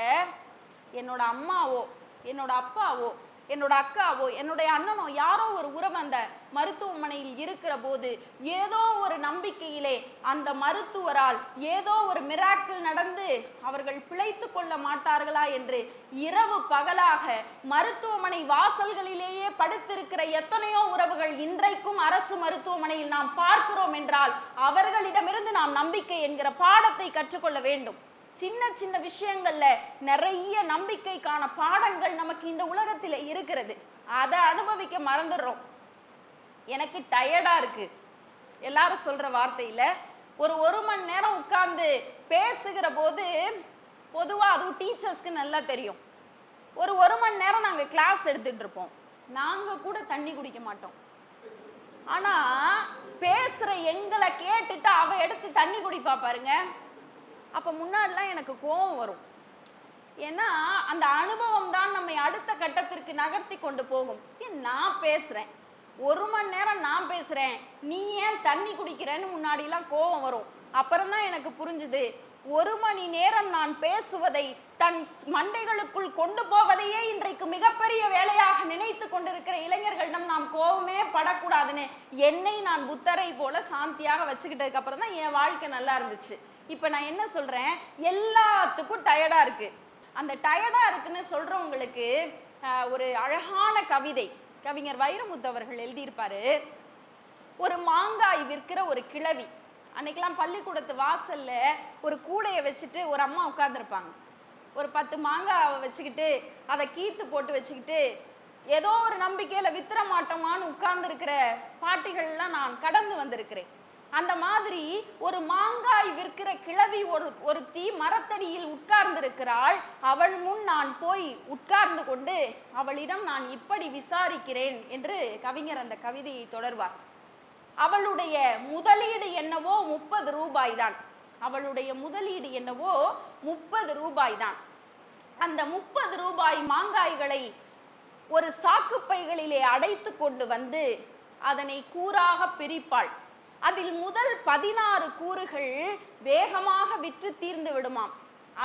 என்னோட அம்மாவோ, என்னோட அப்பாவோ, என்னோட அக்காவோ, என்னுடைய அண்ணனோ, யாரோ ஒரு உறவு அந்த மருத்துவமனையில் இருக்கிற போது ஏதோ ஒரு நம்பிக்கையிலே அந்த மருத்துவரால் ஏதோ ஒரு மிராக்கிள் நடந்து அவர்கள் பிழைத்து கொள்ள மாட்டார்களா என்று இரவு பகலாக மருத்துவமனை வாசல்களிலேயே படுத்திருக்கிற எத்தனையோ உறவுகள் இன்றைக்கும் அரசு மருத்துவமனையில் நாம் பார்க்கிறோம் என்றால் அவர்களிடமிருந்து நாம் நம்பிக்கை என்கிற பாடத்தை கற்றுக்கொள்ள வேண்டும். சின்ன சின்ன விஷயங்கள்ல நிறைய நம்பிக்கைக்கான பாடங்கள் நமக்கு இந்த உலகத்தில் இருக்கிறது. அதை அனுபவிக்க மறந்துடுறோம். எனக்கு டயர்டா இருக்கு, எல்லாரும் சொல்ற வார்த்தையில ஒரு மணி நேரம் உட்கார்ந்து பேசுகிற போது, பொதுவா அதுவும் டீச்சர்ஸ்க்கு நல்லா தெரியும், ஒரு மணி நேரம் நாங்க கிளாஸ் எடுத்துட்டு இருப்போம், நாங்க கூட தண்ணி குடிக்க மாட்டோம். ஆனா பேசுற எங்களை கேட்டுட்டு அவ எடுத்து தண்ணி குடிப்பா பாருங்க. அப்போ முன்னாடிலாம் எனக்கு கோபம் வரும். ஏன்னா அந்த அனுபவம் தான் நம்மை அடுத்த கட்டத்திற்கு நகர்த்தி கொண்டு போகும். நான் பேசுகிறேன், ஒரு மணி நேரம் நான் பேசுகிறேன், நீ ஏன் தண்ணி குடிக்கிறேன்னு முன்னாடிலாம் கோபம் வரும். அப்புறம் தான் எனக்கு புரிஞ்சுது, ஒரு மணி நேரம் நான் பேசுவதை தன் மண்டைகளுக்குள் கொண்டு போவதையே இன்றைக்கு மிகப்பெரிய வேலையாக நினைத்து கொண்டிருக்கிற இளைஞர்களிடம் நாம் கோபமே படக்கூடாதுன்னு என்னை நான் புத்தரை போல சாந்தியாக வச்சுக்கிட்டதுக்கு அப்புறம் தான் என் வாழ்க்கை நல்லா இருந்துச்சு. இப்போ நான் என்ன சொல்கிறேன், எல்லாத்துக்கும் டயர்டாக இருக்குது. அந்த டயர்டாக இருக்குன்னு சொல்கிறவங்களுக்கு ஒரு அழகான கவிதை கவிஞர் வைரமுத்து அவர்கள் எழுதியிருப்பாரு. ஒரு மாங்காய் விற்கிற ஒரு கிழவி, அன்னைக்கெல்லாம் பள்ளிக்கூடத்து வாசல்ல ஒரு கூடையை வச்சுட்டு ஒரு அம்மா உட்கார்ந்துருப்பாங்க. ஒரு 10 மாங்காவை வச்சுக்கிட்டு அதை கீத்து போட்டு வச்சுக்கிட்டு ஏதோ ஒரு நம்பிக்கையில் வித்திர மாட்டோமான்னு உட்கார்ந்துருக்கிற பாட்டிகள்லாம் நான் கடந்து வந்திருக்கிறேன். அந்த மாதிரி ஒரு மாங்காய் விற்கிற கிழவி ஒருத்தி மரத்தடியில் உட்கார்ந்திருக்கிறாள். அவள் முன் நான் போய் உட்கார்ந்து கொண்டு அவளிடம் நான் இப்படி விசாரிக்கிறேன் என்று கவிஞர் அந்த கவிதையை தொடர்வார். அவளுடைய முதலீடு என்னவோ 30 ரூபாய் தான். அவளுடைய முதலீடு என்னவோ 30 ரூபாய் தான். அந்த 30 ரூபாய் மாங்காய்களை ஒரு சாக்குப்பைகளிலே அடைத்து கொண்டு வந்து அதனை கூறாக பிரிப்பாள். அதில் முதல் 16 கூறுகள் வேகமாக விற்று தீர்ந்து விடுமாம்.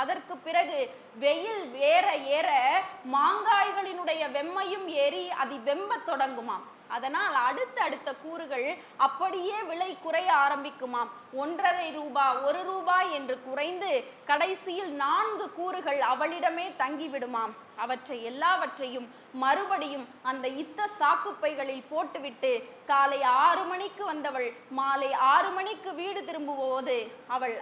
அதற்கு பிறகு வெயில் ஏற ஏற மாங்காய்களினுடைய வெம்மையும் ஏறி அது வெம்ப தொடங்குமாம். அதனால் அடுத்த கூறுகள் அப்படியே விலை குறைய ஆரம்பிக்குமாம். 1.5 ரூபாய் 1 ரூபாய் என்று குறைந்து கடைசியில் 4 கூறுகள் அவளிடமே தங்கிவிடுமாம். அவற்றை எல்லாவற்றையும் மறுபடியும் அந்த சாக்குப்பைகளில் போட்டுவிட்டு காலை 6 மணிக்கு வந்தவள் மாலை 6 மணிக்கு வீடு திரும்பும்போது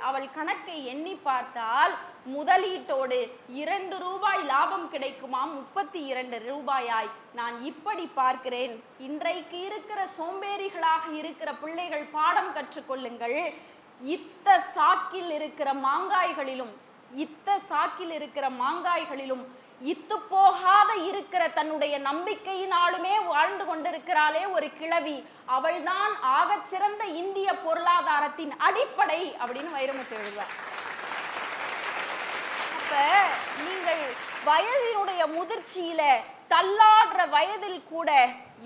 அவள் கணக்கை எண்ணி பார்த்தால் முதலீட்டோடு 2 ரூபாய் லாபம் கிடைக்குமாம். 32 ரூபாயாய். நான் இப்படி பார்க்கிறேன். இன்றைக்கு இருக்கிற சோம்பேறிகளாக இருக்கிற பிள்ளைகள் பாடம் கற்றுக்கொள்ளுங்கள். சாக்கில் இருக்கிற மாங்காய்களிலும் இத்து போகாத இருக்கிற தன்னுடைய நம்பிக்கையினாலுமே வாழ்ந்து கொண்டிருக்கிறாளே ஒரு கிழவி, அவள்தான் ஆகச் சிறந்த இந்திய பொருளாதாரத்தின் அடிப்படை அப்படின்னு வைரமுத்து எழுதுவார். அப்ப நீங்கள் வயதினுடைய முதிர்ச்சியில தள்ளாடுற வயதில் கூட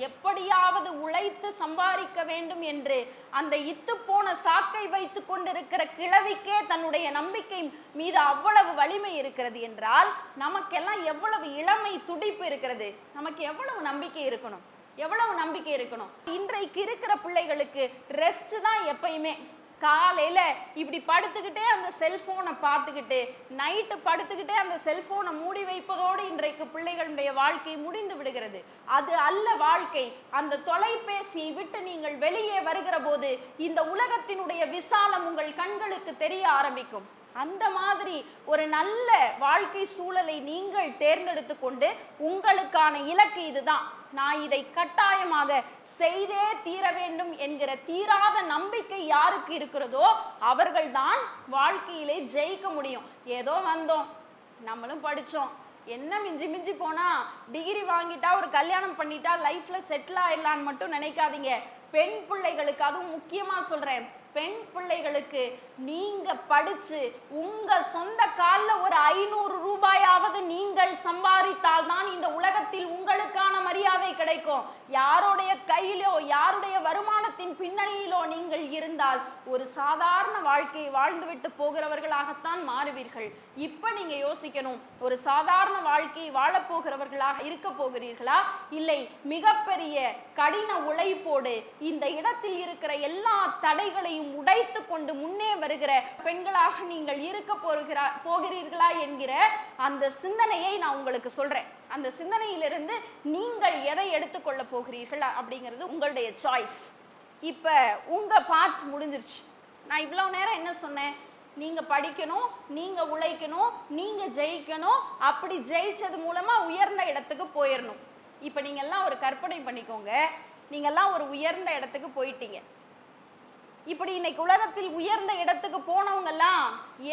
எப்படியாவது உழைத்து சம்பாதிக்க வேண்டும் என்று அந்த இத்து போன சாக்கை வைத்து கொண்டிருக்கிற கிழவிக்கே தன்னுடைய நம்பிக்கை மீது அவ்வளவு வலிமை இருக்கிறது என்றால் நமக்கெல்லாம் எவ்வளவு இளமை துடிப்பு இருக்கிறது, நமக்கு எவ்வளவு நம்பிக்கை இருக்கணும், எவ்வளவு நம்பிக்கை இருக்கணும். இன்றைக்கு இருக்கிற பிள்ளைகளுக்கு ரெஸ்ட் தான் எப்பயுமே. காலையில் இப்படி படுத்துக்கிட்டே அந்த செல்ஃபோனை பார்த்துக்கிட்டு நைட்டு படுத்துக்கிட்டே அந்த செல்ஃபோனை மூடி வைப்பதோடு இன்றைக்கு பிள்ளைகளுடைய வாழ்க்கை முடிந்து விடுகிறது. அது அல்ல வாழ்க்கை. அந்த தொலைபேசியை விட்டு நீங்கள் வெளியே வருகிற போது இந்த உலகத்தினுடைய விசாலம் உங்கள் கண்களுக்கு தெரிய ஆரம்பிக்கும். அந்த மாதிரி ஒரு நல்ல வாழ்க்கை சூழலை நீங்கள் தேர்ந்தெடுத்து கொண்டு உங்களுக்கான இலக்கு இதுதான், நான் இதை கட்டாயமாக செய்தே தீர வேண்டும் என்கிற தீராத நம்பிக்கை யாருக்கு இருக்கிறதோ அவர்கள்தான் வாழ்க்கையிலே ஜெயிக்க முடியும். ஏதோ வந்தோம், நம்மளும் படித்தோம், என்ன மிஞ்சி போனா டிகிரி வாங்கிட்டா ஒரு கல்யாணம் பண்ணிட்டா லைஃப்ல செட்டில் ஆயிடலான்னு மட்டும் நினைக்காதீங்க. பெண் பிள்ளைகளுக்கு, அதுவும் முக்கியமா சொல்றேன், பெண் பிள்ளைகளுக்கு நீங்க படிச்சு உங்க சொந்த கால்ல ஒரு 500 ரூபாயாவது நீங்கள் சம்பாதித்தால் தான் இந்த உலகத்தில் உங்களுக்கான மரியாதை கிடைக்கும். கிடைக்கும். யாருடைய கையிலோ யாருடைய வருமானத்தின் பின்னணியிலோ நீங்கள் இருந்தால் ஒரு சாதாரண வாழ்க்கையை வாழ்ந்துவிட்டு போகிறவர்களாகத்தான் மாறுவீர்கள். இப்ப நீங்க யோசிக்கணும், ஒரு சாதாரண வாழ்க்கையை வாழப்போகிறவர்களாக இருக்க போகிறீர்களா, இல்லை மிகப்பெரிய கடின உழைப்போடு இந்த இடத்தில் இருக்கிற எல்லா தடைகளையும் உடைத்து கொண்டு முன்னே வருகிற பெண்களாக நீங்கள் இருக்க போகிறீர்களா என்கிற அந்த சிந்தனையை நான் உங்களுக்கு சொல்றேன். அந்த சிந்தனையிலிருந்து நீங்கள் எதை எடுத்துக்கொள்ள போகிறீர்கள் அப்படிங்கிறது உங்களுடைய சாய்ஸ். இப்ப உங்க பார்ட் முடிஞ்சிருச்சு. நான் இவ்வளவு நேரம் என்ன சொன்னேன், நீங்க படிக்கணும், நீங்க உழைக்கணும், நீங்க ஜெயிக்கணும், அப்படி ஜெயிச்சது மூலமா உயர்ந்த இடத்துக்கு போயிடணும். இப்ப நீங்க எல்லாம் ஒரு கற்பனை பண்ணிக்கோங்க, நீங்க எல்லாம் ஒரு உயர்ந்த இடத்துக்கு போயிட்டீங்க. இப்படி இன்னைக்கு உலகத்தில் உயர்ந்த இடத்துக்கு போனவங்க எல்லாம்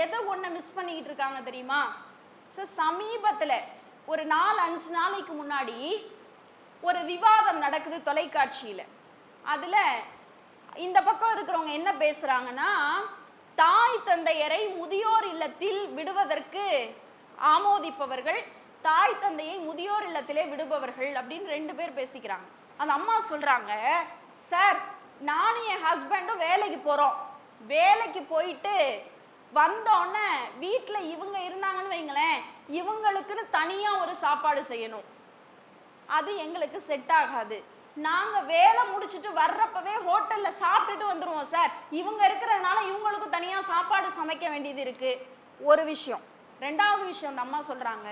எதை ஒண்ணு மிஸ் பண்ணிக்கிட்டு இருக்காங்க தெரியுமா? சமீபத்துல ஒரு 4-5 நாளைக்கு முன்னாடி ஒரு விவாதம் நடக்குது தொலைக்காட்சியில. அதுல இந்த பக்கம் இருக்கிறவங்க என்ன பேசுறாங்கன்னா, தாய் தந்தையரை முதியோர் இல்லத்தில் விடுவதற்கு ஆமோதிப்பவர்கள், தாய் தந்தையை முதியோர் இல்லத்திலே விடுபவர்கள் அப்படின்னு 2 பேர் பேசிக்கிறாங்க. அந்த அம்மா சொல்றாங்க, சார் நானும் என் ஹஸ்பண்டும் வேலைக்கு போறோம், வேலைக்கு போயிட்டு வந்தோடனே வீட்டில் இவங்க இருந்தாங்கன்னு வைங்களேன், இவங்களுக்குன்னு தனியா ஒரு சாப்பாடு செய்யணும், அது எங்களுக்கு செட் ஆகாது. நாங்க வேலை முடிச்சுட்டு வர்றப்பவே ஹோட்டல்ல சாப்பிட்டுட்டு வந்துருவோம் சார், இவங்க இருக்கிறதுனால இவங்களுக்கு தனியா சாப்பாடு சமைக்க வேண்டியது இருக்கு. ஒரு விஷயம். 2வது விஷயம் அந்த அம்மா சொல்றாங்க,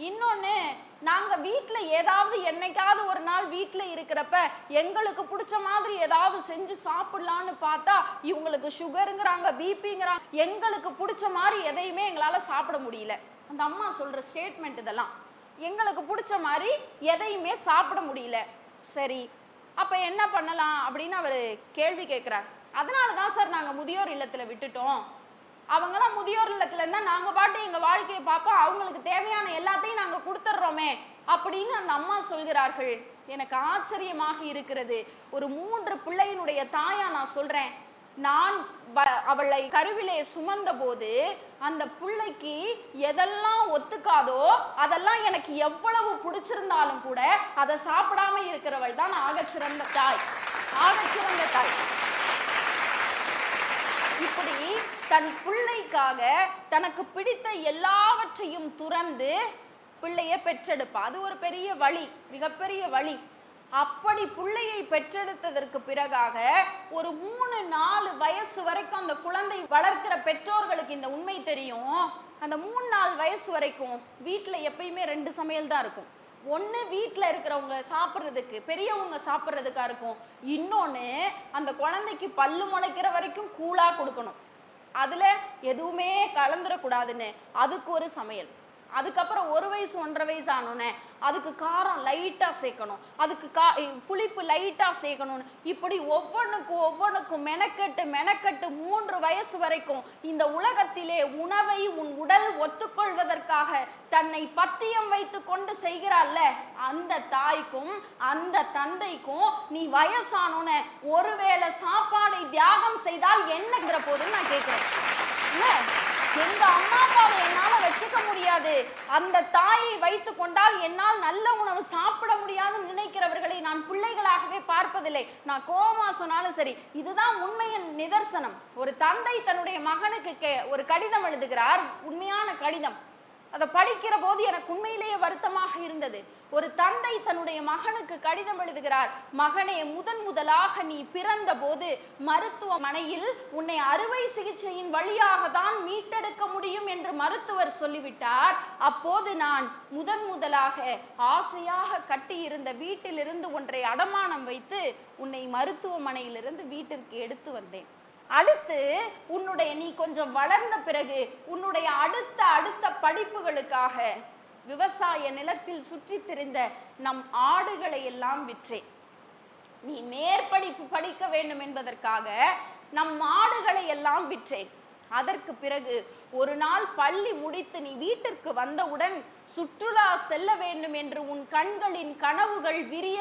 இன்னொன்னு, நாங்க வீட்டுல ஏதாவது என்னைக்காவது ஒரு நாள் வீட்டுல இருக்கிறப்ப எங்களுக்கு பிடிச்ச மாதிரி ஏதாவது செஞ்சு சாப்பிடலான்னு பார்த்தா இவங்களுக்கு சுகருங்கிறாங்க, பிபிங்கிறாங்க, எங்களுக்கு பிடிச்ச மாதிரி எதையுமே எங்களால சாப்பிட முடியல. அந்த அம்மா சொல்ற ஸ்டேட்மெண்ட் இதெல்லாம், எங்களுக்கு பிடிச்ச மாதிரி எதையுமே சாப்பிட முடியல. சரி, அப்ப என்ன பண்ணலாம் அப்படின்னு அவரு கேள்வி கேட்கிறார். அதனாலதான் சார் நாங்க முதியோர் இல்லத்துல விட்டுட்டோம், அவங்களாம் முதியோர் இல்லத்துல இருந்தா நாங்க பாட்டு எங்க வாழ்க்கையை பார்ப்போம், அவங்களுக்கு தேவையான எல்லாத்தையும் நாங்க கொடுத்துட்றோமே அப்படின்னு அந்த அம்மா சொல்கிறார்கள். எனக்கு ஆச்சரியமாக இருக்கிறது. ஒரு 3 பிள்ளையினுடைய தாயா நான் சொல்றேன், நான் அவளை கருவிலே சுமந்த போது அந்த பிள்ளைக்கு எதெல்லாம் ஒத்துக்காதோ அதெல்லாம் எனக்கு எவ்வளவு பிடிச்சிருந்தாலும் கூட அதை சாப்பிடாம இருக்கிறவள் தான் ஆகச்சிறந்த தாய், ஆகச்சிறந்த தாய். இப்படி தன் பிள்ளைக்காக தனக்கு பிடித்த எல்லாவற்றையும் துறந்து பிள்ளையை பெற்றெடுப்பா. அது ஒரு பெரிய வழி, மிகப்பெரிய வழி. அப்படி பிள்ளையை பெற்றெடுத்ததற்கு பிறகாக ஒரு 3-4 வயசு வரைக்கும் அந்த குழந்தை வளர்க்கிற பெற்றோர்களுக்கு இந்த உண்மை தெரியும். அந்த 3-4 வயசு வரைக்கும் வீட்டில் எப்பயுமே 2 சமையல் தான் இருக்கும். ஒன்று வீட்டில் இருக்கிறவங்க சாப்பிட்றதுக்கு, பெரியவங்க சாப்பிட்றதுக்கா இருக்கும். இன்னொன்று அந்த குழந்தைக்கு பல்லு முளைக்கிற வரைக்கும் கூழாக கொடுக்கணும், அதில் எதுவுமே கலந்துடக்கூடாதுன்னு அதுக்கு ஒரு சமையல். அதுக்கப்புறம் 1 வயசு 1.5 வயசு ஆனோன்னே அதுக்கு காரம் லைட்டாக சேர்க்கணும், அதுக்கு புளிப்பு லைட்டாக சேர்க்கணும்னு இப்படி ஒவ்வொன்றுக்கும் மெனக்கெட்டு 3 வயசு வரைக்கும் இந்த உலகத்திலே உணவை உன் உடல் ஒத்துக்கொள்வதற்காக தன்னை பத்தியம் வைத்து கொண்டு செய்கிறாள்ல, அந்த தாய்க்கும் அந்த தந்தைக்கும் நீ வயசானோன்னு ஒருவேளை சாப்பாடை தியாகம் செய்தால் என்னங்கிற போது நான் கேட்கிறேன். எங்க அம்மா அப்பாவை என்னால வச்சுக்க முடியாது, அந்த தாயை வைத்து கொண்டால் என்னால் நல்ல உணவு சாப்பிட முடியாதுன்னு நினைக்கிறவர்களை நான் பிள்ளைகளாகவே பார்ப்பதில்லை. நான் கோபமா சொன்னாலும் சரி, இதுதான் உண்மையின் நிதர்சனம். ஒரு தந்தை தன்னுடைய மகனுக்கு ஒரு கடிதம் எழுதுகிறார், உண்மையான கடிதம். அதை படிக்கிற போது எனக்கு உண்மையிலேயே வருத்தமாக இருந்தது. ஒரு தந்தை தன்னுடைய மகனுக்கு கடிதம் எழுதுகிறார், மகனே, முதலாக நீ பிறந்த போது மருத்துவமனையில் உன்னை அறுவை சிகிச்சையின் வழியாக தான் மீட்டெடுக்க முடியும் என்று மருத்துவர் சொல்லிவிட்டார். அப்போது நான் முதலாக ஆசையாக கட்டியிருந்த வீட்டிலிருந்து ஒன்றை அடமானம் வைத்து உன்னை மருத்துவமனையிலிருந்து வீட்டிற்கு எடுத்து வந்தேன். அடுத்து நீ கொஞ்சம் வளர்ந்த பிறகு உன்னுடைய அடுத்த படிப்புகளுக்காக விவசாய நிலத்தில் சுற்றி திரிந்த நம் ஆடுகளை எல்லாம் விற்றேன். நீ மேற்படிப்பு படிக்க வேண்டும் என்பதற்காக நம் ஆடுகளை எல்லாம் விற்றேன். அதற்கு பிறகு ஒரு நாள் பள்ளி முடித்து நீ வீட்டிற்கு வந்தவுடன் சுற்றுலா செல்ல வேண்டும் என்று உன் கண்களின் கனவுகள் விரிய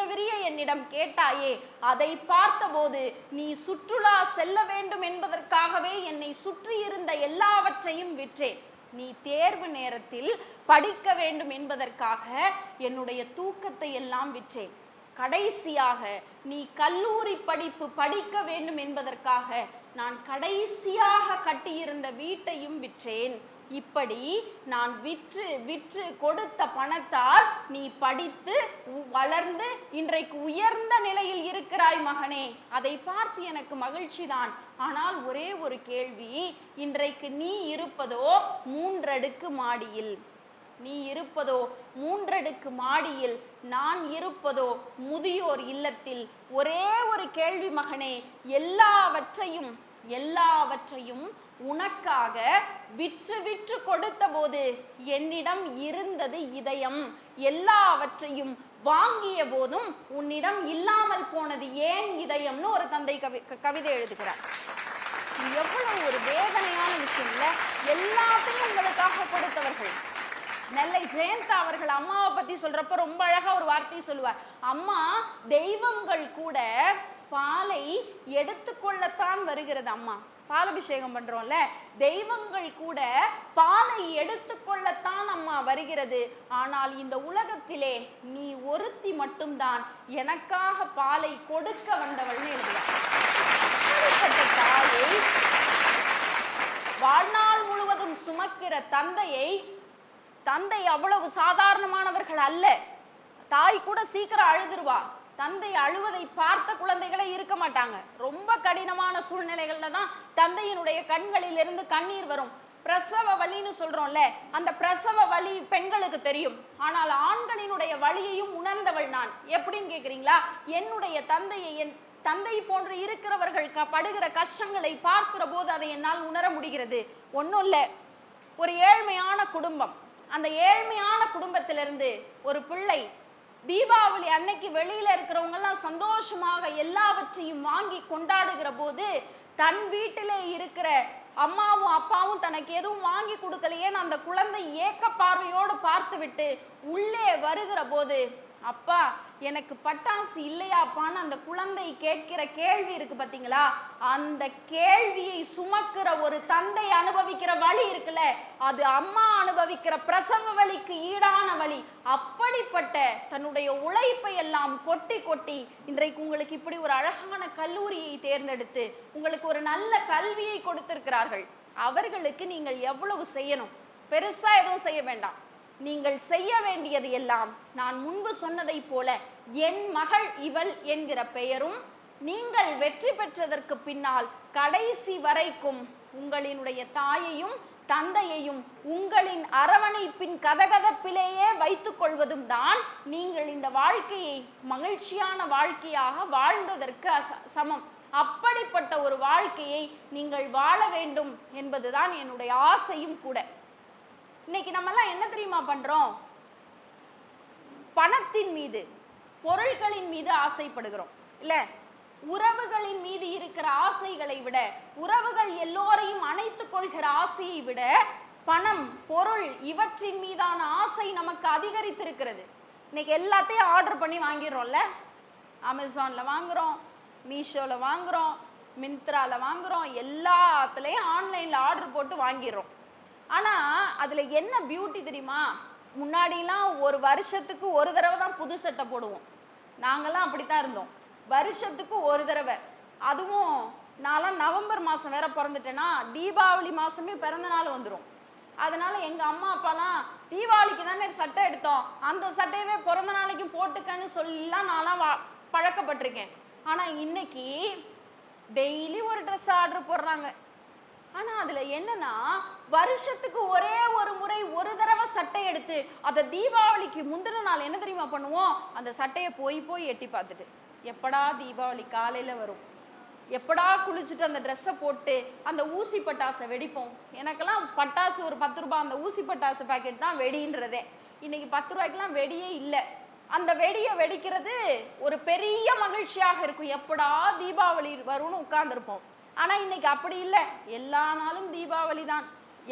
என்னிடம் கேட்டாயே, அதை பார்த்தபோது நீ சுற்றுலா செல்ல வேண்டும் என்பதற்காகவே என்னை சுற்றி இருந்த எல்லாவற்றையும் விற்றேன். நீ தேர்வு நேரத்தில் படிக்க வேண்டும் என்பதற்காக என்னுடைய தூக்கத்தை எல்லாம் விற்றேன். கடைசியாக நீ கல்லூரி படிப்பு படிக்க வேண்டும் என்பதற்காக நான் கடைசியாக கட்டியிருந்த வீட்டையும் விற்றேன். இப்படி நான் விற்று விற்று கொடுத்த பணத்தால் நீ படித்து வளர்ந்து இன்றைக்கு உயர்ந்த நிலையில் இருக்கிறாய் மகனே. அதை பார்த்து எனக்கு மகிழ்ச்சி தான். ஆனால் ஒரே ஒரு கேள்வி, இன்றைக்கு நீ இருப்பதோ 3 அடுக்கு மாடியில், நீ இருப்பதோ 3 அடுக்கு மாடியில், நான் இருப்பதோ முதியோர் இல்லத்தில். ஒரே ஒரு கேள்வி மகனே, எல்லாவற்றையும் உனக்காக விற்று விற்று கொடுத்த போது என்னிடம் இருந்தது இதயம், எல்லாவற்றையும் வாங்கிய போதும் உன்னிடம் இல்லாமல் போனது ஏன் இதயம்னு ஒரு தந்தை கவிதை எழுதுகிறார். எவ்வளவு ஒரு வேதனையான விஷயம் இல்ல? எல்லாத்தையும் உங்களுக்காக கொடுத்தவர்கள். நெல்லை ஜெயந்தா அவர்கள் அம்மாவை பத்தி சொல்றப்ப ரொம்ப அழகா ஒரு வார்த்தை சொல்லுவார். அம்மா, தெய்வங்கள் கூட பாலை எடுத்துக்கொள்ளத்தான் வருகிறது. அம்மா பாலபிஷேகம் பண்றோம்ல, தெய்வங்கள் கூட பாலை எடுத்துக்கொள்ளத்தான் அம்மா வருகிறது. ஆனால் இந்த உலகத்திலே நீ ஒருத்தி மட்டும்தான் எனக்காக பாலை கொடுக்க வந்தவள்னு எழுதுவார். தாயை வாழ்நாள் முழுவதும் சுமக்கிற தந்தை அவ்வளவு சாதாரணமானவர்கள் அல்ல. தாய் கூட சீக்கிரம் அழுதுருவா. தந்தை அழுவதை பார்த்த குழந்தைகளே இருக்க மாட்டாங்க. ரொம்ப கடினமான சூழ்நிலைகள்ல தான் தந்தையினுடைய கண்களில் இருந்து கண்ணீர் வரும். பிரசவ வலின்னு சொல்றோம்ல, அந்த பிரசவ வலி பெண்களுக்கு தெரியும். ஆனால் ஆண்களினுடைய வலியையும் உணர்ந்தவள் நான். எப்படின்னு கேக்குறீங்களா? என்னுடைய என் தந்தை போன்று இருக்கிறவர்கள் படுகிற கஷ்டங்களை பார்க்கிற போது அதை என்னால் உணர முடிகிறது. ஒன்றும் இல்லை, ஒரு ஏழ்மையான குடும்பம். அந்த ஏழ்மையான குடும்பத்திலிருந்து ஒரு பிள்ளை தீபாவளி அன்னைக்கு வெளியில இருக்கிறவங்க எல்லாம் சந்தோஷமாக எல்லாவற்றையும் வாங்கி கொண்டாடுகிற போது தன் வீட்டிலே இருக்கிற அம்மாவும் அப்பாவும் தனக்கு எதுவும் வாங்கி கொடுக்கலையேன்னு அந்த குழந்தை ஏக்க பார்வையோடு பார்த்து விட்டு உள்ளே வருகிற போது, அப்பா எனக்கு பட்டாசு இல்லையாப்பான்னு அந்த குழந்தை கேட்கிற கேள்வி இருக்கு பாத்தீங்களா? அந்த கேள்வியை சுமக்கிற ஒரு தந்தை அனுபவிக்கிற வலி இருக்குல்ல, அது அம்மா அனுபவிக்கிற பிரசவ வலிக்கு ஈடான வலி. அப்படிப்பட்ட தன்னுடைய உழைப்பை எல்லாம் கொட்டி கொட்டி இன்றைக்கு உங்களுக்கு இப்படி ஒரு அழகான கல்லூரியை தேர்ந்தெடுத்து உங்களுக்கு ஒரு நல்ல கல்வியை கொடுத்திருக்கிறார்கள். அவர்களுக்கு நீங்கள் எவ்வளவு செய்யணும்? பெருசா எதுவும் செய்ய வேண்டாம். நீங்கள் செய்ய வேண்டியது எல்லாம் நான் முன்பு சொன்னதை போல என் மகள் இவள் என்கிற பெயரும், நீங்கள் வெற்றி பெற்றதற்கு பின்னால் கடைசி வரைக்கும் உங்களினுடைய தாயையும் தந்தையையும் உங்களின் அரவணைப்பின் கதகதப்பிலேயே வைத்துக் கொள்வதும் தான் நீங்கள் இந்த வாழ்க்கையை மகிழ்ச்சியான வாழ்க்கையாக வாழ்ந்ததற்கு சமம். அப்படிப்பட்ட ஒரு வாழ்க்கையை நீங்கள் வாழ வேண்டும் என்பதுதான் என்னுடைய ஆசையும் கூட. இன்னைக்கு நம்ம எல்லாம் என்ன தெரியுமா பண்றோம்? பணத்தின் மீது, பொருள்களின் மீது ஆசைப்படுகிறோம் இல்ல? உறவுகளின் மீது இருக்கிற ஆசைகளை விட, உறவுகள் எல்லோரையும் அணைத்துக் கொள்கிற ஆசையை விட பணம், பொருள் இவற்றின் மீதான ஆசை நமக்கு அதிகரித்திருக்கிறது. இன்னைக்கு எல்லாத்தையும் ஆர்டர் பண்ணி வாங்கிடுறோம்ல. அமேசான்ல வாங்குறோம், மீஷோல வாங்குறோம், மிந்த்ரால வாங்குறோம், எல்லாத்துலயும் ஆன்லைன்ல ஆர்டர் போட்டு வாங்கிடுறோம். ஆனா அதுல என்ன பியூட்டி தெரியுமா? முன்னாடிலாம் ஒரு வருஷத்துக்கு ஒரு தடவை தான் புது சட்டை போடுவோம். நாங்கெல்லாம் அப்படித்தான் இருந்தோம். வருஷத்துக்கு ஒரு தடவை. அதுவும் நான்லாம் நவம்பர் மாதம் வேற பிறந்துட்டேன்னா தீபாவளி மாதமே பிறந்த நாள் வந்துடும். அதனால எங்கள் அம்மா அப்பாலாம் தீபாவளிக்கு தானே சட்டை எடுத்தோம், அந்த சட்டையவே பிறந்த நாளைக்கும் போட்டுக்கன்னு சொல்லலாம் நான்லாம் பழக்கப்பட்டிருக்கேன். ஆனால் இன்னைக்கு டெய்லி ஒரு ட்ரெஸ் ஆர்டர் போடுறாங்க. ஆனால் அதில் என்னன்னா, வருஷத்துக்கு ஒரே ஒரு முறை ஒரு தடவை சட்டை எடுத்து அதை தீபாவளிக்கு முந்தின நாள் என்ன தெரியுமா பண்ணுவோம்? அந்த சட்டையை போய் எட்டி பார்த்துட்டு எப்படா தீபாவளி காலையில் வரும், எப்படா குளிச்சுட்டு அந்த ட்ரெஸ்ஸை போட்டு அந்த ஊசி பட்டாசை வெடிப்போம். எனக்கெல்லாம் பட்டாசு ஒரு 10 ரூபாய், அந்த ஊசி பட்டாசு பேக்கெட் தான் வெடின்றதே. இன்னைக்கு 10 ரூபாய்க்கெல்லாம் வெடியே இல்லை. அந்த வெடியை வெடிக்கிறது ஒரு பெரிய மகிழ்ச்சியாக இருக்கும். எப்படா தீபாவளி வரும்னு உட்கார்ந்துருப்போம். ஆனால் இன்னைக்கு அப்படி இல்லை. எல்லா நாளும் தீபாவளி தான்.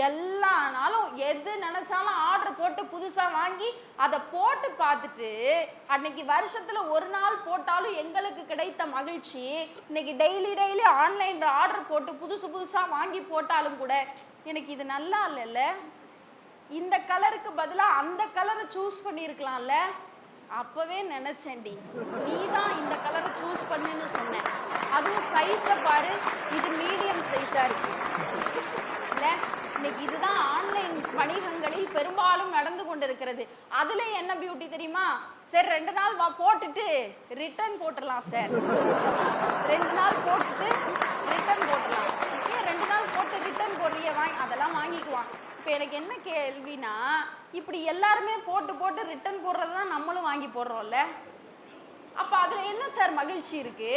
எல்லா நாளும் எது நினைச்சாலும் ஆர்டர் போட்டு புதுசாக வாங்கி அதை போட்டு பார்த்துட்டு, அன்னைக்கு வருஷத்தில் ஒரு நாள் போட்டாலும் எங்களுக்கு கிடைத்த மகிழ்ச்சி இன்னைக்கு டெய்லி ஆன்லைனில் ஆர்டர் போட்டு புதுசாக வாங்கி போட்டாலும் கூட எனக்கு இது நல்லா இல்லைல்ல, இந்த கலருக்கு பதிலாக அந்த கலரை சூஸ் பண்ணியிருக்கலாம்ல, அப்பவே நினைச்சேன்டி, நீ தான் இந்த கலரை சூஸ் பண்ணுன்னு சொன்னேன். அதுவும் சைஸை பாரு, இது மீடியம் சைஸா இருக்கு இல்ல. இன்னைக்கு இதுதான் ஆன்லைன் வணிகங்களில் பெரும்பாலும் நடந்து கொண்டிருக்கிறது. அதுல என்ன பியூட்டி தெரியுமா? சரி 2 நாள் போட்டுட்டு ரிட்டர்ன் போட்டுடலாம் சார், 2 நாள் போட்டுட்டு ரிட்டர்ன் போட்டுடலாம். 2 நாள் போட்டு ரிட்டர்ன் போடுறிய அதெல்லாம் வாங்கிக்குவான். இப்போ எனக்கு என்ன கேள்வினா, இப்படி எல்லாருமே போட்டு போட்டு ரிட்டர்ன் போடுறது தான் நம்மளும் வாங்கி போடுறோம்ல. அப்போ அதில் என்ன சார் மகிழ்ச்சி இருக்கு?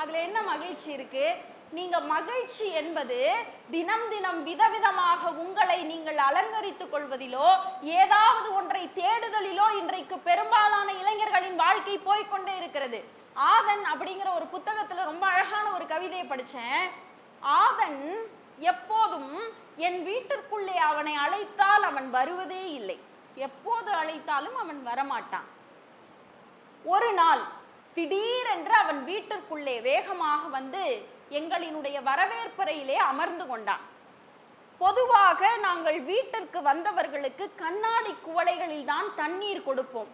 அதில் என்ன மகிழ்ச்சி இருக்கு? நீங்க மகிழ்ச்சி என்பது தினம் தினம் விதவிதமாக உங்களை நீங்கள் அலங்கரித்துக் கொள்வதிலோ ஏதாவது ஒன்றை தேடுதலிலோ இன்றைக்கு பெரும்பாலான இளைஞர்களின் வாழ்க்கை போய்கொண்டே இருக்கிறது. ஆதன் அப்படிங்கிற ஒரு புத்தகத்துல ரொம்ப அழகான ஒரு கவிதையை படிச்சேன். ஆதன் எப்போதும் என் வீட்டிற்குள்ளே அவனை அழைத்தால் அவன் வருவதே இல்லை, எப்போது அழைத்தாலும் அவன் வரமாட்டான். ஒரு நாள் திடீரென்று அவன் வீட்டிற்குள்ளே வேகமாக வந்து எங்களினுடைய வரவேற்பறையிலே அமர்ந்து கொண்டான். பொதுவாக நாங்கள் வீட்டிற்கு வந்தவர்களுக்கு கண்ணாடி குவளைகளில் தான் தண்ணீர் கொடுப்போம்.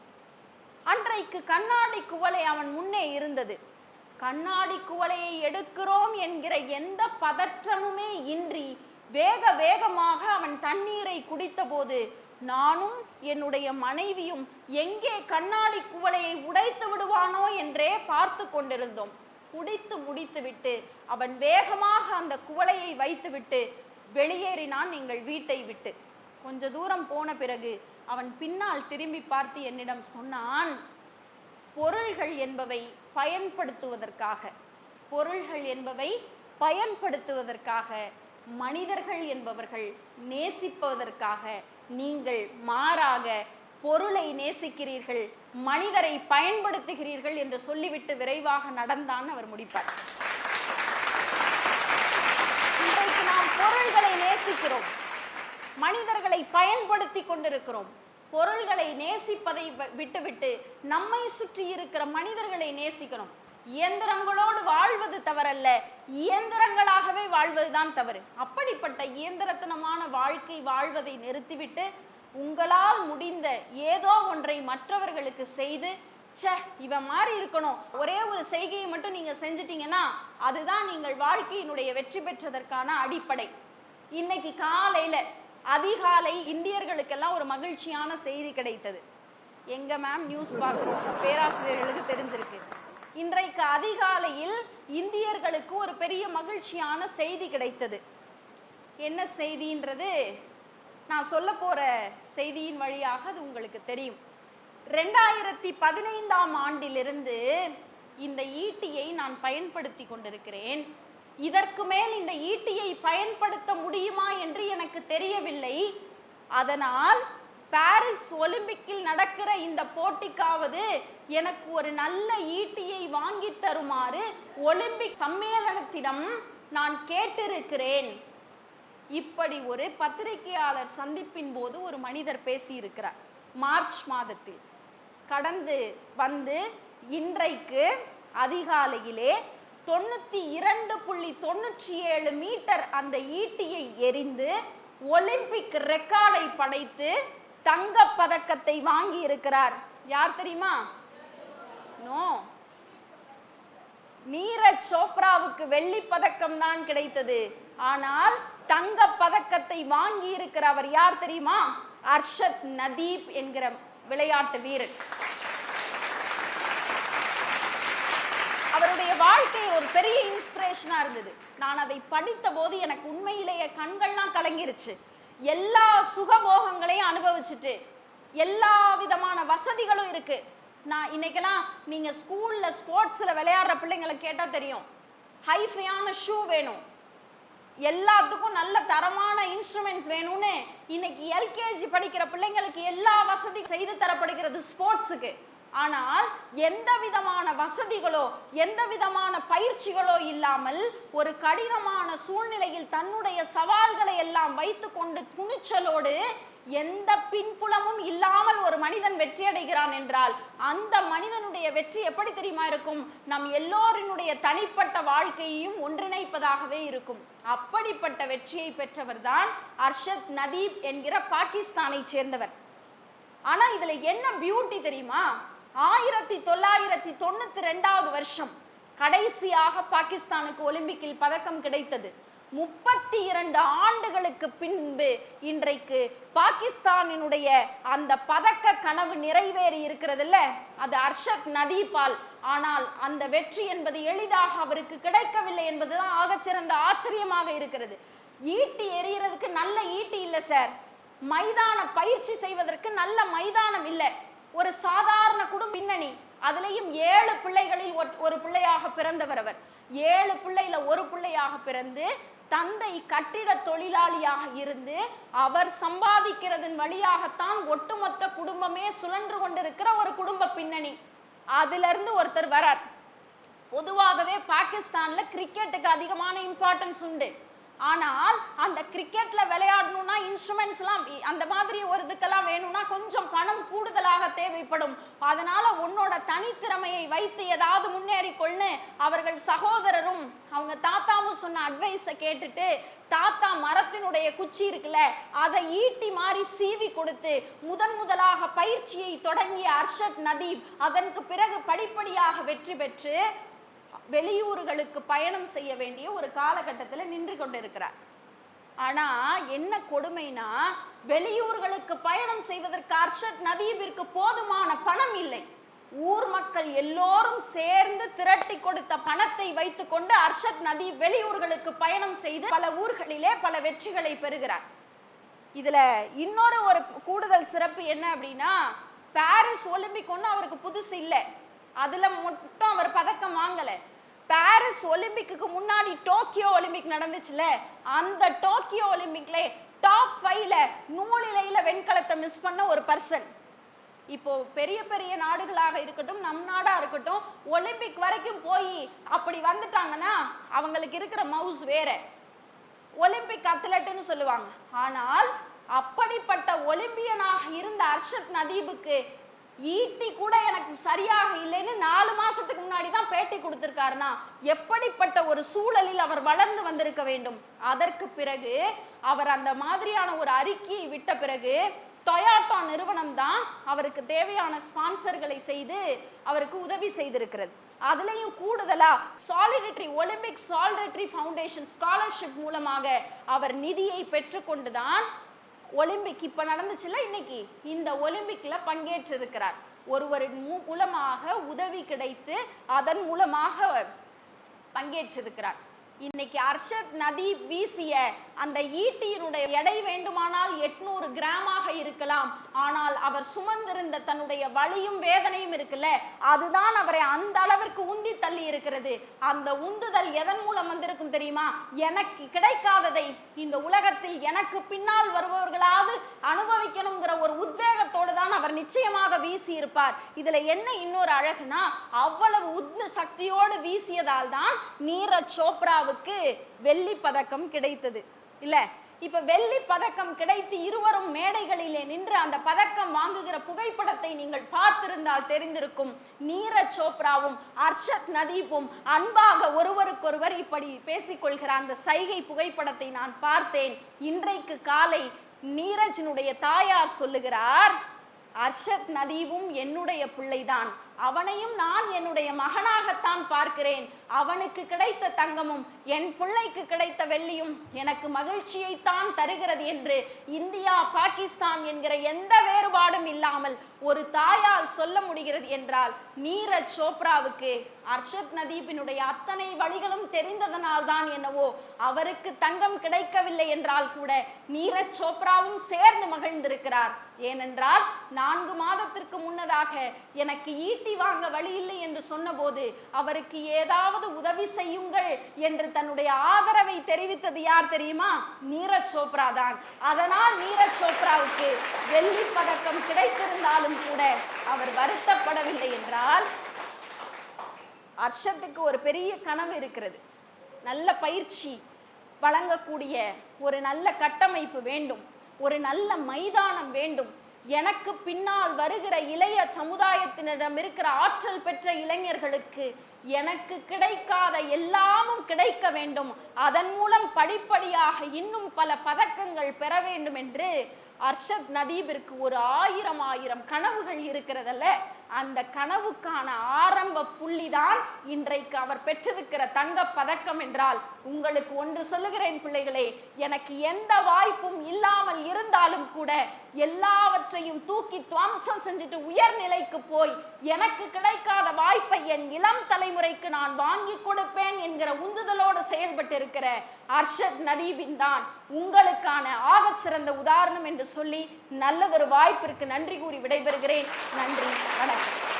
அன்றைக்கு கண்ணாடி குவளை அவன் முன்னே இருந்தது. கண்ணாடி குவளையை எடுக்கிறோம் என்கிற எந்த பதற்றமுமே இன்றி வேக வேகமாக அவன் தண்ணீரை குடித்த போது நானும் என்னுடைய மனைவியும் எங்கே கண்ணாடி குவளையை உடைத்து விடுவானோ என்றே பார்த்து கொண்டிருந்தோம். குடித்து முடித்து விட்டு அவன் வேகமாக அந்த குவளையை வைத்துவிட்டு வெளியேறினான் எங்கள் வீட்டை விட்டு. கொஞ்ச தூரம் போன பிறகு அவன் பின்னால் திரும்பி பார்த்து என்னிடம் சொன்னான், பொருள்கள் என்பவை பயன்படுத்துவதற்காக, பொருள்கள் என்பவை பயன்படுத்துவதற்காக, மனிதர்கள் என்பவர்கள் நேசிப்பதற்காக, நீங்கள் மாறாக பொருளை நேசிக்கிறீர்கள், மனிதரை பயன்படுத்துகிறீர்கள் என்று சொல்லிவிட்டு விரைவாக நடந்தான் அவர் முடிப்பார். இன்றைக்கு நாம் பொருள்களை நேசிக்கிறோம், மனிதர்களை பயன்படுத்தி கொண்டிருக்கிறோம். பொருள்களை நேசிப்பதை விட்டுவிட்டு நம்மை சுற்றி இருக்கிற மனிதர்களை நேசிக்கிறோம். இயந்திரங்களோடு வாழ்வது தவறல்ல, இயந்திரங்களாகவே வாழ்வதுதான் தவறு. அப்படிப்பட்ட இயந்திரத்தனமான வாழ்க்கை வாழ்வதை நிறுத்திவிட்டு உங்களால் முடிந்த ஏதோ ஒன்றை மற்றவர்களுக்கு செய்து, இவன் மாதிரி இருக்கணும், ஒரே ஒரு செய்கையை மட்டும் நீங்க செஞ்சிட்டீங்கன்னா அதுதான் நீங்கள் வாழ்க்கையினுடைய வெற்றி பெற்றதற்கான அடிப்படை. இன்னைக்கு காலையில அதிகாலை இந்தியர்களுக்கெல்லாம் ஒரு மகிழ்ச்சியான செய்தி கிடைத்தது. எங்க மேம் நியூஸ் பார்க்கிறோம், பேராசிரியர்களுக்கு தெரிஞ்சிருக்கு. இன்றைக்கு அதிகாலையில் இந்தியர்களுக்கு ஒரு பெரிய மகிழ்ச்சியான செய்தி கிடைத்தது. என்ன செய்தின்றது நான் சொல்ல போற செய்தியின் வழியாக அது உங்களுக்கு தெரியும். 2015ஆம் ஆண்டிலிருந்து இந்த ஈட்டியை நான் பயன்படுத்தி கொண்டிருக்கிறேன். இதற்கு மேல் இந்த ஈட்டியை பயன்படுத்த முடியுமா என்று எனக்கு தெரியவில்லை. அதனால் பாரிஸ் ஒலிம்பிக்கில் நடக்கிற இந்த போட்டிக்காவது எனக்கு ஒரு நல்ல ஈட்டியை வாங்கி தருமாறு ஒலிம்பிக் சம்மேளனத்திடம் நான் கேட்டிருக்கிறேன். இப்படி ஒரு பத்திரிகையாளர் சந்திப்பின் போது ஒரு மனிதர் பேசியிருக்கிறார். மார்ச் மாதத்தில் கடந்து வந்து இன்றைக்கு அதிகாலையிலே 92.97 மீட்டர் அந்த ஈட்டியை எறிந்து ஒலிம்பிக் ரெக்கார்டை படைத்து தங்க பதக்கத்தை வாங்கி இருக்கிறார். யார் தெரியுமா? நோ, நீரஜ் சோப்ராவுக்கு வெள்ளி பதக்கம் தான் கிடைத்தது. ஆனால் தங்க பதக்கத்தை வாங்கி இருக்கிறவர் யார் தெரியுமா? அர்ஷத் நதீப் என்கிற விளையாட்டு வீரர். அவருடைய வாழ்க்கை ஒரு பெரிய இன்ஸ்பிரேஷனா இருந்தது. நான் அதை படித்த போது எனக்கு உண்மையிலேயே கண்கள்லாம் கலங்கிருச்சு. எல்லா சுகபோகங்களையும் அனுபவிச்சுட்டு எல்லா விதமான வசதிகளும் இருக்கு. நான் இன்னைக்கெல்லாம் நீங்க ஸ்கூல்ல ஸ்போர்ட்ஸ்ல விளையாடுற பிள்ளைங்களை கேட்டா தெரியும், ஹைஃபையான ஷூ வேணும், எல்லாத்துக்கும் நல்ல தரமான இன்ஸ்ட்ருமெண்ட்ஸ் வேணும்னு இன்னைக்கு எல்கேஜி படிக்கிற பிள்ளைங்களுக்கு எல்லா வசதி செய்து தரப்படுகிறது ஸ்போர்ட்ஸுக்கு. ஆனால் எந்த விதமான வசதிகளோ எந்த விதமான பயிற்சிகளோ இல்லாமல் ஒரு கடினமான சூழ்நிலையில் தன்னுடைய சவால்களை எல்லாம் வைத்துக்கொண்டு துணிச்சலோடு எந்த பின்புலமும் இல்லாமல் ஒரு மனிதன் வெற்றி அடைகிறான் என்றால் அந்த மனிதனுடைய வெற்றி எப்படி தெரியுமா இருக்கும்? நம் எல்லோரினுடைய தனிப்பட்ட வாழ்க்கையையும் ஒன்றிணைப்பதாகவே இருக்கும். அப்படிப்பட்ட வெற்றியை பெற்றவர் தான் அர்ஷத் நதீப் என்கிற பாகிஸ்தானை சேர்ந்தவர். ஆனா இதுல என்ன பியூட்டி தெரியுமா? 1992 வருஷம் கடைசியாக பாகிஸ்தானுக்கு ஒலிம்பிக்கில் பதக்கம் கிடைத்தது. 32 ஆண்டுகளுக்கு பின்பு இன்றைக்கு பாகிஸ்தானினுடைய அந்த பதக்க கனவு நிறைவேறி இருக்கிறதுல்ல, அது அர்ஷத் நதீப்பால். ஆனால் அந்த வெற்றி என்பது எளிதாக அவருக்கு கிடைக்கவில்லை என்பதுதான் ஆகச்சிறந்த ஆச்சரியமாக இருக்கிறது. ஈட்டி எறிகிறதுக்கு நல்ல ஈட்டி இல்லை சார், மைதான பயிற்சி செய்வதற்கு நல்ல மைதானம் இல்லை. ஒரு சாதாரண குடும்ப பின்னணி, அதுலேயும் 7 பிள்ளைகளில் ஒரு பிள்ளையாக பிறந்தவர் அவர். 7 பிள்ளையில ஒரு பிள்ளையாக பிறந்து தந்தை கட்டிட தொழிலாளியாக இருந்து அவர் சம்பாதிக்கிறதன் வழியாகத்தான் ஒட்டுமொத்த குடும்பமே சுழன்று கொண்டிருக்கிற ஒரு குடும்ப பின்னணி. அதுல இருந்து ஒருத்தர் வரார். பொதுவாகவே பாகிஸ்தான்ல கிரிக்கெட்டுக்கு அதிகமான இம்பார்ட்டன்ஸ் உண்டு. ஆனால் அந்த கிரிக்கெட்ல விளையாடணும்னா இன்ஸ்ட்ருமெண்ட்ஸ் எல்லாம் அந்த மாதிரி ஒரு இதுக்கெல்லாம் வேணும்னா கொஞ்சம் பணம் கூடுதலாக தேவைப்படும். அதனால உன்னோட தனித்திறமையை வைத்து ஏதாவது முன்னேறிக்கொள்ளு அவர்கள் சகோதரரும் அவங்க தாத்தாவும் சொன்ன அட்வைஸை கேட்டுட்டு தாத்தா மரத்தினுடைய குச்சி இருக்குல்ல அதை ஈட்டி மாறி சீவி கொடுத்து முதலாக பயிற்சியை தொடங்கிய அர்ஷத் நதீப் அதற்கு பிறகு படிப்படியாக வெற்றி பெற்று வெளியூர்களுக்கு பயணம் செய்ய வேண்டிய ஒரு காலகட்டத்தில் நின்று கொண்டிருக்கிறார். ஆனா என்ன கொடுமைனா, வெளியூர்களுக்கு பயணம் செய்வதற்கு அர்ஷத் நதீபிற்கு போதுமான பணம் இல்லை. ஊர் மக்கள் எல்லோரும் சேர்ந்து திரட்டி கொடுத்த பணத்தை வைத்துக்கொண்டு அர்ஷத் நதீப் வெளியூர்களுக்கு பயணம் செய்து பல ஊர்களிலே பல வெற்றிகளை பெறுகிறார். இதுல இன்னொரு ஒரு கூடுதல் சிறப்பு என்ன அப்படின்னா, பாரிஸ் ஒலிம்பிக் ஒன்றும் அவருக்கு புதுசு இல்லை, அதுல மட்டும் அவர் பதக்கம் வாங்கல. பாரிஸ் ஒலிம்பிக்கு முன்னாடி டோக்கியோ ஒலிம்பிக் நடந்துச்சுல, அந்த டோக்கியோ ஒலிம்பிக்ல டாப் 5ல நூலிலையில வெண்கலத்தை மிஸ் பண்ண ஒரு பர்சன். இப்போ பெரிய பெரிய நாடுகளாக இருக்கட்டும், நம் நாடா இருக்கட்டும், ஒலிம்பிக் வரைக்கும் போய் அப்படி வந்துட்டாங்கன்னா அவங்களுக்கு இருக்கிற மவுஸ் வேற, ஒலிம்பிக் அத்லெட்னு சொல்லுவாங்க. ஆனால் அப்படிப்பட்ட ஒலிம்பியனாக இருந்த அர்ஷத் நதீபுக்கு ஈட்டி கூட எனக்கு சரியாக இல்லைன்னு 4 மாசத்துக்கு முன்னாடி தான் பேட்டி கொடுத்திருக்காருன்னா எப்படிப்பட்ட ஒரு சூழலில் அவர் வளர்ந்து வந்திருக்க வேண்டும். அதற்கு பிறகு அவர் அந்த மாதிரியான ஒரு அறிக்கையை விட்ட பிறகு டொயோட்டா நிறுவனம் தான் அவருக்கு தேவையான ஸ்பான்சர்களை செய்து அவருக்கு உதவி செய்திருக்கிறது. அதுலயும் கூடுதலா ஒலிம்பிக் சாலிடரிட்டி ஃபவுண்டேஷன் ஸ்காலர்ஷிப் மூலமாக அவர் நிதியை பெற்றுக்கொண்டுதான் ஒலிம்பிக் இப்ப நடந்துச்சுல இன்னைக்கு இந்த ஒலிம்பிக்ல பங்கேற்றிருக்கிறார். ஒருவரின் மூலமாக உதவி கிடைத்து அதன் மூலமாக பங்கேற்றிருக்கிறார். இன்னைக்கு அர்ஷத் நதீப் வீசிய அந்த ஈட்டியினுடைய எடை வேண்டுமானால் 800 கிராமாக இருக்கலாம். ஆனால் அவர் சுமந்திருந்த தன்னுடைய வலியும் வேதனையும் இருக்குல்ல, அதுதான் அவரை அந்த அளவிற்கு உந்தி தள்ளி இருக்கிறது. அந்த உந்துதல் எதன் மூலம் வந்திருக்கும் தெரியுமா? எனக்கு கிடைக்காததை இந்த உலகத்தில் எனக்கு பின்னால் வருபவர்களாவது அனுபவிக்கணுங்கிற ஒரு உத்வேகத்தோடு தான் அவர் நிச்சயமாக வீசி இருப்பார். இதுல என்ன இன்னொரு அழகுனா, அவ்வளவு உந்து சக்தியோடு வீசியதால் தான் நீரஜ் சோப்ரா வெள்ளி பதக்கம் கிடைத்தது இல்ல. இப்ப வெள்ளி பதக்கம் கிடைத்து இருவரும் மேடைகளிலே நின்று அந்த பதக்கம் வாங்குகிற புகைப்படத்தை நீங்கள் பார்த்திருந்தால் தெரிந்திருக்கும். நீரஜ் சோப்ராவும் அர்ஷத் நதீப்பும் அன்பாக ஒருவருக்கொருவர் இப்படி பேசிக்கொள்கிற அந்த சைகை புகைப்படத்தை நான் பார்த்தேன். இன்றைக்கு காலை நீரஜினுடைய தாயார் சொல்லுகிறார், அர்ஷத் நதீவும் என்னுடைய பிள்ளைதான், அவனையும் நான் என்னுடைய மகனாகத்தான் பார்க்கிறேன். அவனுக்கு கிடைத்த தங்கமும் என் பிள்ளைக்கு கிடைத்த வெள்ளியும் எனக்கு மகிழ்ச்சியைத்தான் தருகிறது என்று இந்தியா பாகிஸ்தான் என்கிற எந்த வேறுபாடும் இல்லாமல் ஒரு தாயால் சொல்ல முடிகிறது என்றால் நீரஜ் சோப்ராவுக்கு அர்ஷத் நதீபினுடைய அத்தனை வழிகளும் தெரிந்ததனால் தான் என்னவோ அவருக்கு தங்கம் கிடைக்கவில்லை என்றால் கூட நீரஜ் சோப்ராவும் சேர்ந்து மகிழ்ந்திருக்கிறார். ஏனென்றால் 4 மாதத்திற்கு முன்னதாக எனக்கு ஈட்டி வாங்க வழி இல்லை என்று சொன்னபோது அவருக்கு ஏதாவது உதவி செய்யுங்கள் என்று தன்னுடைய ஆதரவை தெரிவித்தது யார் தெரியுமா? நீரஜ் சோப்ரா தான். அதனால் நீரஜ் சோப்ராவுக்கு வெள்ளி பதக்கம் கிடைத்திருந்தாலும் கூட அவர் வருத்தப்படவில்லை. என்றால் அர்ஷத்துக்கு ஒரு பெரிய கனவு இருக்கிறது. நல்ல பயிற்சி வழங்கக்கூடிய ஒரு நல்ல கட்டமைப்பு வேண்டும், ஒரு நல்ல மைதானம் வேண்டும். எனக்கு பின்னால் வருகிற இளைய சமுதாயத்தினரிடம் இருக்கிற ஆற்றல் பெற்ற இளைஞர்களுக்கு எனக்கு கிடைக்காத எல்லாமும் கிடைக்க வேண்டும், அதன் மூலம் படிப்படியாக இன்னும் பல பதக்கங்கள் பெற வேண்டும் என்று அர்ஷத் நதீபிற்கு ஒரு ஆயிரம் கனவுகள் இருக்கிறதல்ல, அந்த கனவுக்கான ஆரம்ப புள்ளிதான் இன்றைக்கு அவர் பெற்றிருக்கிற தங்க பதக்கம் என்றால், உங்களுக்கு ஒன்று சொல்லுகிறேன் பிள்ளைகளே, எனக்கு எந்த வாய்ப்பும் இல்லாமல் இருந்தாலும் கூட எல்லாவற்றையும் தூக்கி துவம்சம் செஞ்சுட்டு உயர்நிலைக்கு போய் எனக்கு கிடைக்காத வாய்ப்பை என் இளம் தலைமுறைக்கு நான் வாங்கி கொடுப்பேன் என்கிற உந்துதலோடு செயல்பட்டு இருக்கிற அர்ஷத் நதீபின் தான் உங்களுக்கான ஆகச் சிறந்த உதாரணம் என்று சொல்லி நல்லதொரு வாய்ப்பிற்கு நன்றி கூறி விடைபெறுகிறேன். நன்றி, வணக்கம்.